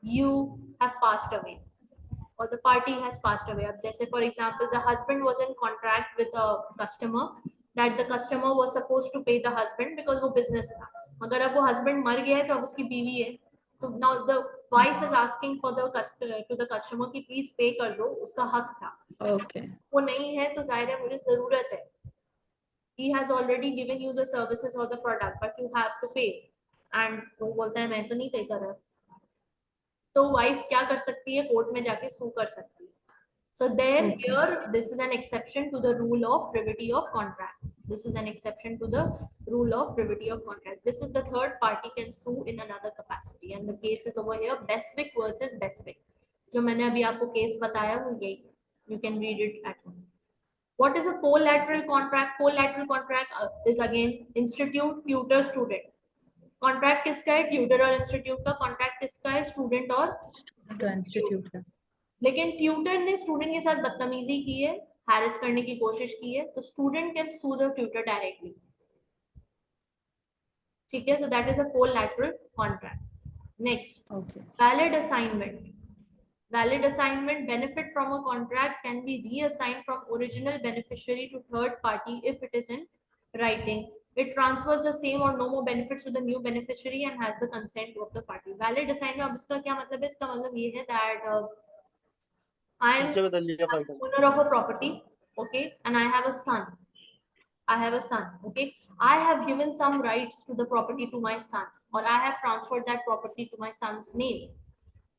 you have passed away or the party has passed away. अब जैसे for example, the husband was in contract with a customer that the customer was supposed to pay the husband because वो business था. मगर अब वो husband मर गया है तो अब उसकी बीवी है. तो now the wife is asking for to the customer कि please pay कर दो, उसका हक था. Okay. वो नहीं है तो जाहिर है मुझे जरूरत है. He has already given you the services or the product, but you have to pay. And वो बोलता है मैं तो नहीं पे कर रहा. तो वाइफ क्या कर सकती है? कोर्ट में जाके सू कर सकती है. So there, here, this is an exception to the rule of privity of contract. This is an exception to the rule of privity of contract. This is the third party can sue in another capacity, and the case is over here, Beswick versus Beswick. जो मैंने अभी आपको case बताया वो यही. You can read it at home. What is a collateral contract? Collateral contract is again institute, tutor, student. Contract किसका है? Tutor और institute का. Contract किसका है? Student और institute का. लेकिन tutor ने student के साथ बदतमीजी की है, harass करने की कोशिश की है, तो student can sue the tutor directly. ठीक है? So that is a collateral contract. Next, valid assignment. Valid assignment, benefit from a contract can be reassigned from original beneficiary to third party if it is in writing. It transfers the same or no more benefits to the new beneficiary and has the consent of the party. Valid assignment, अब इसका क्या मतलब है? इसका मतलब ये है that I am owner of a property, okay, and I have a son. Okay. I have given some rights to the property to my son, or I have transferred that property to my son's name.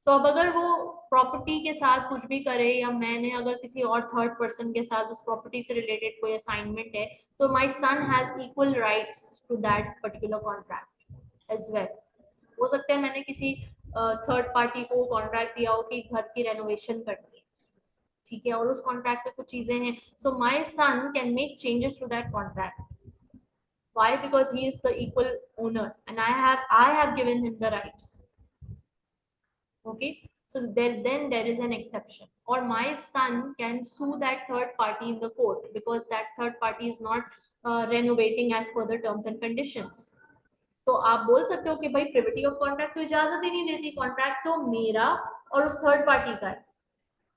तो अब अगर वो property के साथ कुछ भी करे या मैंने अगर किसी और थर्ड पर्सन के साथ उस प्रॉपर्टी से रिलेटेड कोई असाइनमेंट है तो my son has equal rights to that particular contract as well. हो सकता है मैंने किसी थर्ड पार्टी को कॉन्ट्रैक्ट दिया हो कि घर की रेनोवेशन करनी है, ठीक है, और उस कॉन्ट्रैक्ट में कुछ चीजें हैं, so my son can make changes to that contract. Why? Because he is the equal owner and I have given him the rights. Okay, so then there is an exception, or my son can sue that third party in the court because that third party is not renovating as per the terms and conditions. तो आप बोल सकते हो कि भाई privity of contract तो इजाजत ही नहीं देती, कॉन्ट्रैक्ट तो मेरा और उस थर्ड पार्टी का है,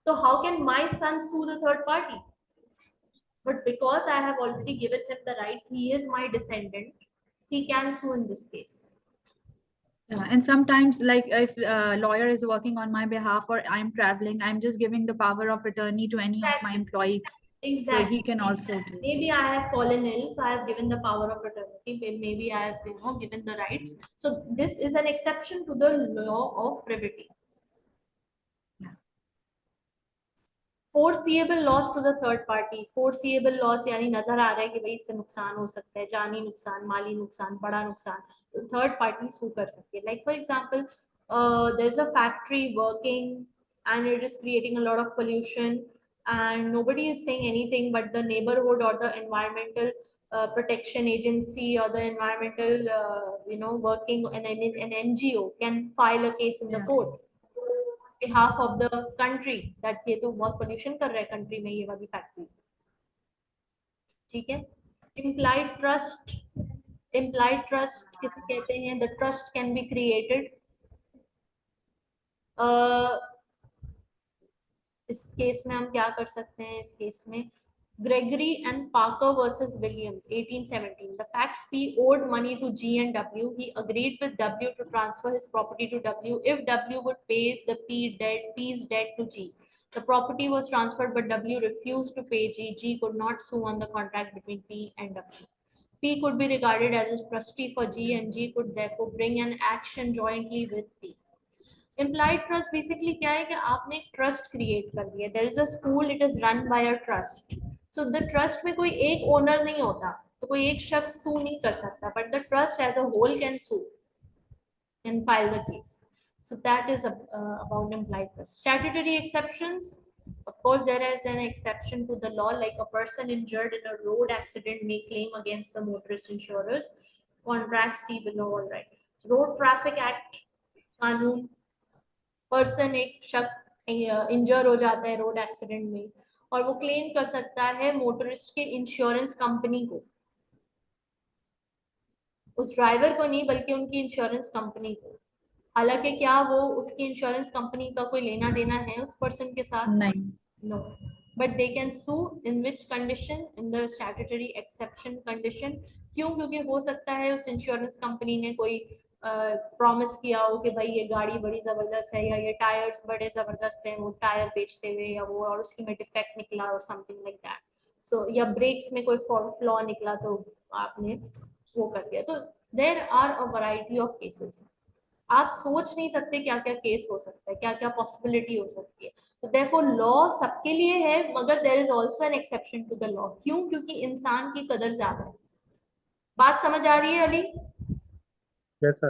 तो how can my son sue the third party? But because I have already given him the rights, he is my descendant, he can sue in this case. Yeah, and sometimes like if a lawyer is working on my behalf or I'm traveling, I'm just giving the power of attorney to any of my employee. Exactly. So he can also do. Maybe I have fallen ill, so I have given the power of attorney. property, maybe I have given the rights. So this is an exception to the law of privity. Foreseeable loss to the third party. Foreseeable loss यानी नजर आ रहा है कि भाई इससे नुकसान हो सकता है, जानी नुकसान, माली नुकसान, बड़ा नुकसान, तो थर्ड पार्टी सू कर सकती है. Like for example there is a factory working and it is creating a lot of pollution and nobody is saying anything, but the neighborhood or the environmental protection agency or the environmental working an NGO can file a case in the court behalf of the country that ये तो बहुत pollution कर रहा है country में ये वाली factory. ठीक है. implied trust किसे कहते हैं? The trust can be created. इस केस में हम क्या कर सकते हैं? इस केस में Gregory and Parker versus Williams, 1817. The facts P owed money to G and W. He agreed with W to transfer his property to W if W would pay the P's debt to G. The property was transferred, but W refused to pay G. G could not sue on the contract between P and W. P could be regarded as a trustee for G, and G could therefore bring an action jointly with P. Implied trust basically क्या है कि आपने एक trust create कर दिया. There is a school, it is run by a trust. So the trust में कोई एक ओनर नहीं होता, तो कोई एक शख्स सू नहीं कर सकता, but the trust as a whole can sue, can file the case. So that is about implied trust. Statutory exceptions. Of course, there is an exception to the law, like a person injured in a road accident may claim against the motorist insurers. Contract see below. All right. So Road Traffic Act, कानून. Person, एक शख्स इंजर हो जाता है road accident में और वो claim कर सकता है मोटरिस्ट के इंश्योरेंस कंपनी को, उस ड्राइवर को नहीं बल्कि उनकी इंश्योरेंस कंपनी को. हालांकि क्या वो उसकी इंश्योरेंस कंपनी का कोई लेना देना है उस पर्सन के साथ? नहीं. No, but they can sue. In which condition? In the statutory exception condition. क्यों? क्योंकि हो सकता है उस इंश्योरेंस कंपनी ने कोई प्रॉमिस किया हो कि भाई ये गाड़ी बड़ी जबरदस्त है या ये टायर्स बड़े जबरदस्त हैं, वो टायर बेचते हुए, या वो और उसकी में डिफेक्ट निकला और समथिंग लाइक दैट. सो या ब्रेक्स में कोई फ्लॉ निकला तो आपने वो कर दिया. तो there are a variety of cases. आप सोच नहीं सकते क्या क्या केस हो सकता है, क्या क्या पॉसिबिलिटी हो सकती है. तो देयरफॉर लॉ सबके लिए है, मगर there is also an exception to the law. क्यों? क्योंकि इंसान की कदर ज्यादा है. बात समझ आ रही है Ali? Yes, sir.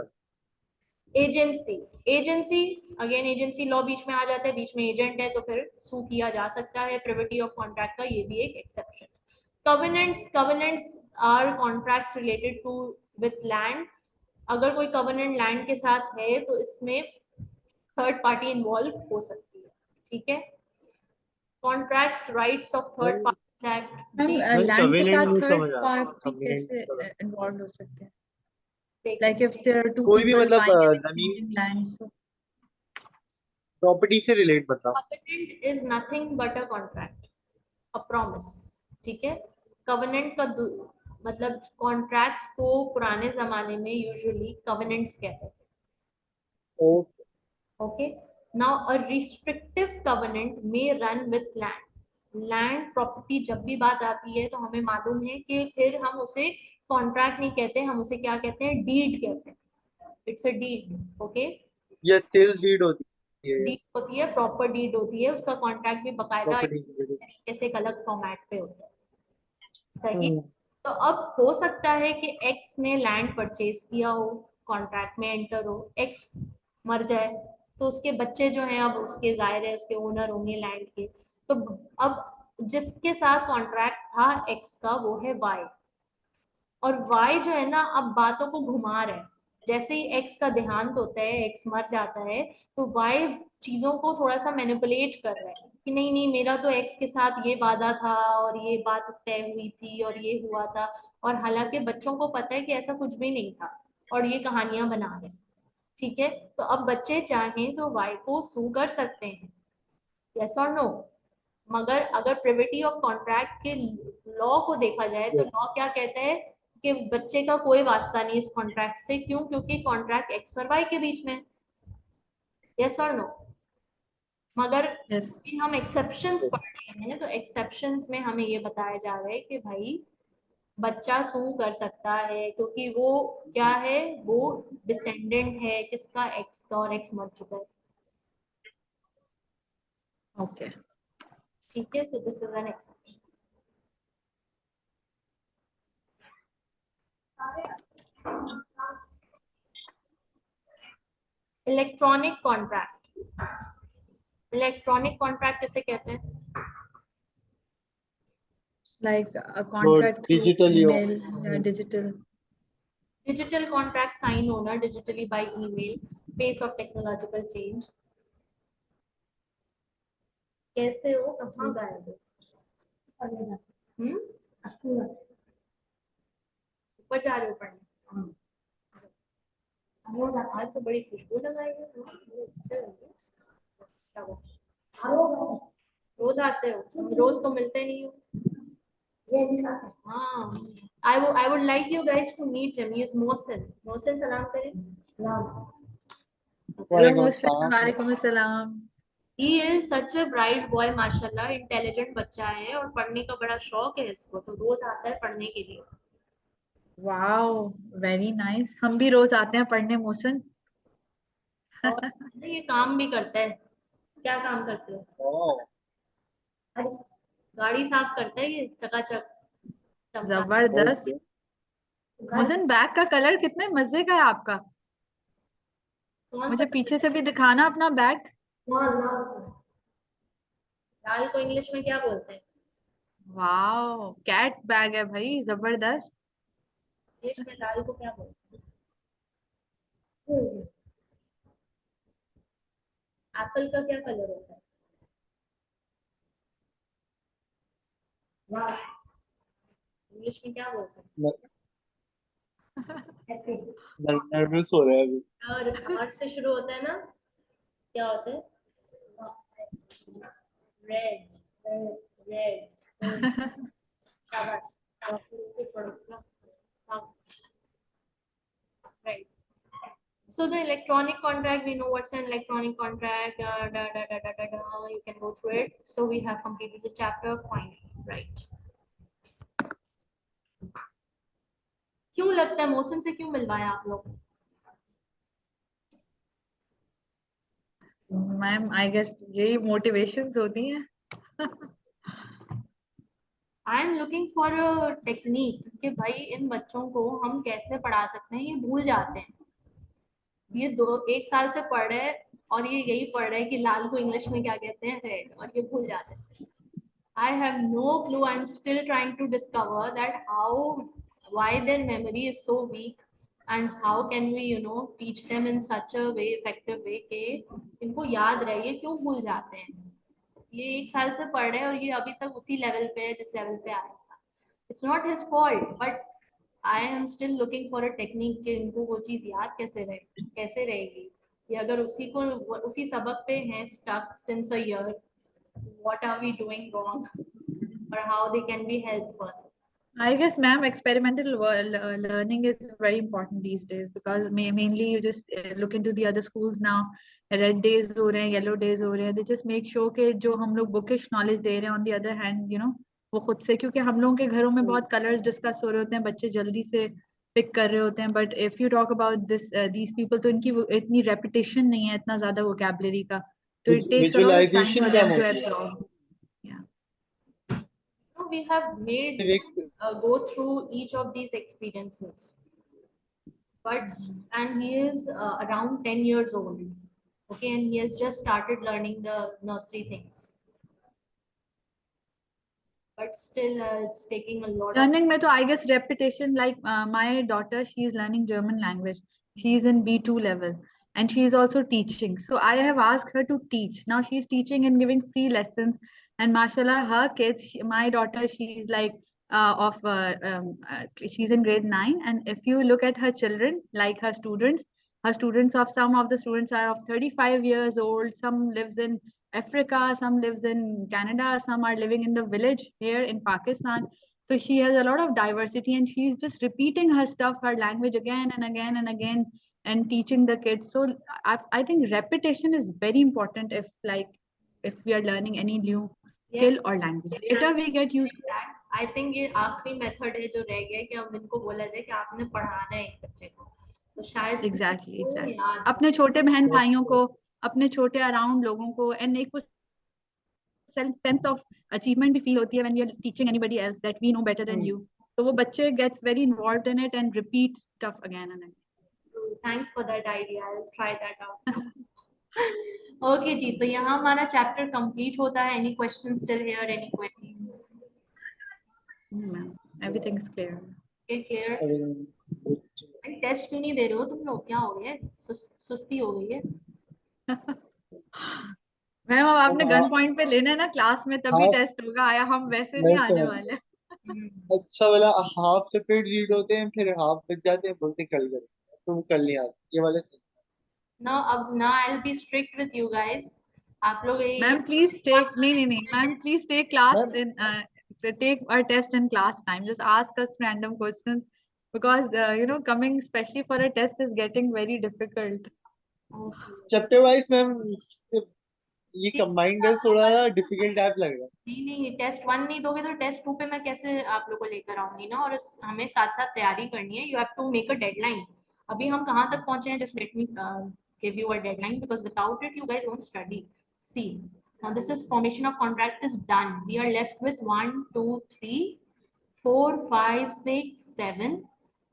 Agency. Agency again agency law बीच में आ जाता है, बीच में एजेंट है तो फिर सू किया जा सकता है. प्रिविटी ऑफ कॉन्ट्रैक्ट का ये भी एक exception. Covenants are contracts related to with land. अगर कोई कवेनेंट लैंड के साथ है तो इसमें थर्ड पार्टी इन्वॉल्व हो सकती है. ठीक है. Contracts rights of third party act. जी मैम लैंड के कवेनेंट साथ नहीं थर्ड समझ आ रहा. पार्टी कवेनेंट कैसे इन्वॉल्व हो सकते हैं? देखिए, Like if there are two कोई भी people मतलब buying and जमीन exchanging land, so प्रॉपर्टी से रिलेट मतलब. covenant is nothing but a contract, a promise. ठीक है. कवेनेंट का मतलब कॉन्ट्रैक्ट्स को पुराने जमाने में यूजुअली कवेनेंट्स कहते थे. Okay. Okay. Now a restrictive covenant may run with land. Land property जब भी बात आती है तो हमें मालूम है कि फिर हम उसे कॉन्ट्रैक्ट नहीं कहते, हम उसे क्या कहते हैं? डीड कहते हैं. It's a deed. Okay. Yes, sales deed होती है. डीड होती है, प्रॉपर डीड होती है, उसका कॉन्ट्रैक्ट भी बकायदा प्रॉपर्टी. तरीके से एक अलग फॉर्मेट पे होता है. सही. तो अब हो सकता है कि एक्स ने लैंड परचेज किया हो, कॉन्ट्रैक्ट में एंटर हो, एक्स मर जाए तो उसके बच्चे जो हैं अब उसके जाहिर है उसके ओनर होंगे लैंड के. तो अब जिसके साथ कॉन्ट्रैक्ट था एक्स का वो है वाई, और वाई जो है ना अब बातों को घुमा रहा है. जैसे ही एक्स का देहांत होता है, एक्स मर जाता है, तो वाई चीजों को थोड़ा सा मैनिपुलेट कर रहा है कि नहीं नहीं मेरा तो एक्स के साथ ये वादा था और ये बात तय हुई थी और ये हुआ था, और हालांकि बच्चों को पता है कि ऐसा कुछ भी नहीं था और ये कहानियां बना रहे हैं. ठीक है. तो अब बच्चे चाहें तो वाई को सू कर सकते हैं. यस और नो? मगर अगर प्रिविटी ऑफ कॉन्ट्रैक्ट के लॉ को देखा जाए तो लॉ क्या कहता है कि बच्चे का कोई वास्ता नहीं इस कॉन्ट्रैक्ट से. क्यों? क्योंकि कॉन्ट्रैक्ट एक्स और वाई के बीच में. यस और नो? मगर yes. हम एक्सेप्शंस पढ़ रहे हैं तो एक्सेप्शंस में हमें ये बताया जा रहा है कि भाई बच्चा सू कर सकता है क्योंकि वो क्या है, वो डिसेंडेंट है किसका, एक्स का, और एक्स मर चुका है। Okay. ठीक है, so this is an exception. Electronic contract, electronic contract किसे कहते हैं? Like a वो contract through डिजिटली हो। email, digital. Digital contract sign होना digitally by email, pace of technological change. कैसे हो, कहाँ गायब हो? हम्म, ऊपर जा रहे हो पढ़ने? आज तो बड़ी खुशबू लगाई है, मुझे अच्छा लग रहा है। क्या हुआ? रोज आते हो? तुम रोज तो मिलते नहीं हो। हाँ, I would like you guys to meet him. He is Mohsin. Mohsin, सलाम करें। सलाम। वालेकुम Assalamualaikum. अस्सलाम। Waalaikumsalam. He is such a bright boy, माशाल्लाह, इंटेलिजेंट बच्चा है और पढ़ने का बड़ा शौक है इसको, तो रोज आता है पढ़ने के लिए। Wow, very nice. हम भी रोज आते हैं पढ़ने मोहसिन। और ये काम भी करता है। क्या काम करते हो? ओह, गाड़ी साफ करता है ये, चकाचक चमका। जबरदस्त। ओके। मोहसिन, बैग का कलर कितने मजे का है आपका। कौन सा मुझे कलर? पीछे से भी दिखाना अपना बैग। लाल को इंग्लिश में क्या बोलते हैं? वाओ, कैट बैग है भाई, जबरदस्त। इंग्लिश में लाल को क्या बोलते हैं? एप्पल का क्या कलर होता है? इंग्लिश में क्या बोलते हैं? नर्वस हो रहा है अभी। और आर से शुरू होता है ना, क्या होता है? Red, red. Right. So the electronic contract, we know what's an electronic contract. You can go through it. So we have completed the chapter. Fine, right? क्यों लगता है मौसम से क्यों मिलवाया आप लोग? मैम, आई गेस यही मोटिवेशंस होती हैं। I am looking for a technique कि भाई इन बच्चों को हम कैसे पढ़ा सकते हैं, ये भूल जाते हैं। ये एक साल से पढ़ रहे हैं और ये यही पढ़ रहे हैं कि लाल को इंग्लिश में क्या कहते हैं, रेड, और ये भूल जाते हैं। I have no clue. I'm still trying to discover that why their memory is so weak, and how can we, teach them in such a way, effective way कि इनको याद रहे, ये क्यों भूल जाते हैं। ये एक साल से पढ़ रहे हैं और ये अभी तक उसी लेवल पे है जिस लेवल पे आया था। It's not his fault, but I am still looking for a technique कि इनको वो चीज याद कैसे रहेगी। ये अगर उसी सबक पे हैं stuck since a year, what are we doing wrong, or how they can be helped further? I guess, ma'am, experimental learning is very important these days because mainly you just look into the other schools now. Red days हो रहे हैं, yellow days हो रहे हैं. They just make sure कि जो हम लोग bookish knowledge दे रहे हैं, on the other hand, वो खुद से, क्योंकि हम लोगों के घरों में बहुत colors discuss हो रहे होते हैं, बच्चे जल्दी से pick कर रहे होते हैं. But if you talk about these people, तो इनकी इतनी repetition नहीं है, इतना ज़्यादा vocabulary का, तो it takes a lot of time visualization for come them to होती है। absorb. Yeah. So we have made सिर्फ एक them go through each of these experiences, but and he is around 10 years old, okay, and he has just started learning the nursery things, but still it's taking a lot of. Learning में तो I guess repetition, like my daughter, she is learning German language. She is in B2 level and she is also teaching. So I have asked her to teach. Now she's teaching and giving free lessons. And mashallah, her kids, my daughter, she is like she's in grade 9. And if you look at her children, like her students of some of the students are of 35 years old. Some lives in Africa, some lives in Canada, some are living in the village here in Pakistan. So she has a lot of diversity and she's just repeating her stuff, her language again and again and again and teaching the kids. So I think repetition is very important if we are learning any new Yes, skill or language. Later we get used to it. I think ये आखिरी method है जो रह गया है कि अब इनको बोला जाए कि आपने पढ़ाना है एक बच्चे को, तो शायद एग्जैक्टली वो एग्जैक्टली याद हो। अपने छोटे बहन भाइयों Okay. को, अपने छोटे अराउंड लोगों को, एंड एक सेंस ऑफ अचीवमेंट भी फील होती है when you are teaching anybody else that we know better than you, तो वो बच्चे gets very involved in it and repeat stuff again and thanks for that idea, I will try that out. Okay ji, तो यहाँ हमारा chapter complete होता है। Any questions still here, any queries? Again. Everything is clear. Clear? Everything good. Test क्यों नहीं दे रहे हो तुम लोग? क्या हो गया है? सुस्ती हो गई है? मैम अब आपने गन हाँ, पॉइंट पे लेना है ना क्लास में, तभी हाफ टेस्ट होगा, आया हम वैसे नहीं मैं आने समझ वाले। अच्छा वाला हाफ सेपरेट रीड होते हैं, फिर हाफ बच जाते हैं, बोलते हैं कल करें, तो वो कल नहीं आते ये वाले से। ना अब ना, I will be strict with you guys. आप लोग ये मैम प्लीज टेक, नहीं ma'am please take class ma'am in, take our test in class time, just ask us random questions because coming especially for a test is getting very difficult. Chapter wise ma'am, ये ठीक combined है, test थोड़ा सा difficult type लग रहा नहीं नहीं, test 1 नहीं दोगे तो टेस्ट 2 पे मैं कैसे आप लोग को लेकर आऊंगी ना, और हमें साथ साथ तैयारी करनी है। You have to make a deadline. अभी हम कहाँ तक पहुंचे हैं? Just let me give you a deadline, because without it you guys won't study. See, now this is formation of contract is done. We are left with 1 2 3 4 5 6 7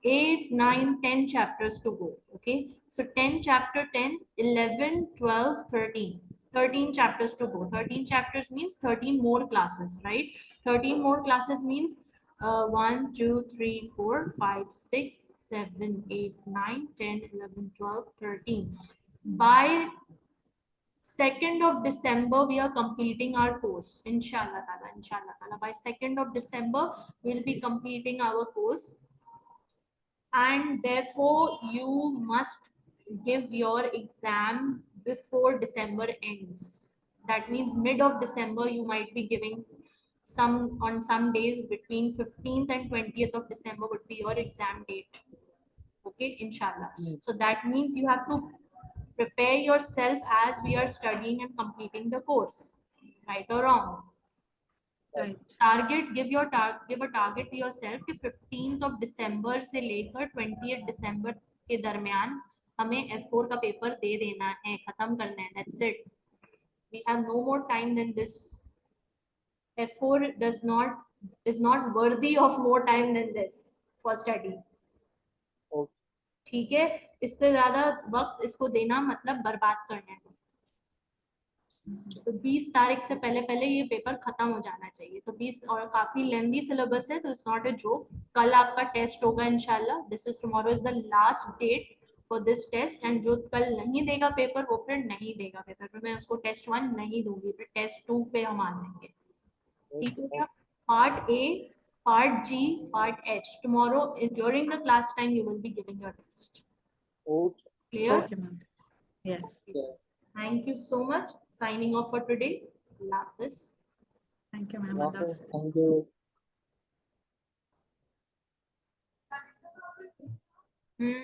8 9 10 chapters to go. Okay, so 10 chapter 10 11 12 13, 13 chapters to go. 13 chapters means 13 more classes, right? 13 more classes means 1 2 3 4 5 6 7 8 9 10 11 12 13. By 2nd of December we are completing our course, inshallah ta'ala. Inshallah ta'ala, by 2nd of December we'll be completing our course, and therefore you must give your exam before December ends. That means mid of December you might be giving some, on some days between 15th and 20th of December would be your exam date. Okay, inshallah. है। So that means you have to prepare yourself as we are studying and completing the course, right or wrong? Right. Target, give a target to yourself कि 15th of December से लेकर 20th December के दरमियान हमें F4 का paper दे देना है, खत्म करना है. That's it. We have no more time than this. F4 is not worthy of more time than this for study. Okay. ठीक है, इससे ज्यादा वक्त इसको देना मतलब बर्बाद करना है. तो 20 तारीख से पहले पहले ये पेपर खत्म हो जाना चाहिए. तो 20, और काफी लेंदी सिलेबस है, तो इट्स नॉट अ जोक. कल आपका टेस्ट होगा इंशाल्लाह. This is tomorrow is the last date for this test, and जो कल नहीं देगा पेपर वो फिर नहीं देगा पेपर. फिर मैं उसको टेस्ट 1 नहीं दूंगी, फिर टेस्ट 2 पे हम आ जाएंगे. ठीक हो गया? Part A, part G, part H. Tomorrow during the class time you will be giving your test. Okay. Clear? Okay ma'am. Yes. Yeah. Thank you so much. Signing off for today. Allah Hafiz. Thank you ma'am. Allah Okay. Hafiz. Thank you. Hmm.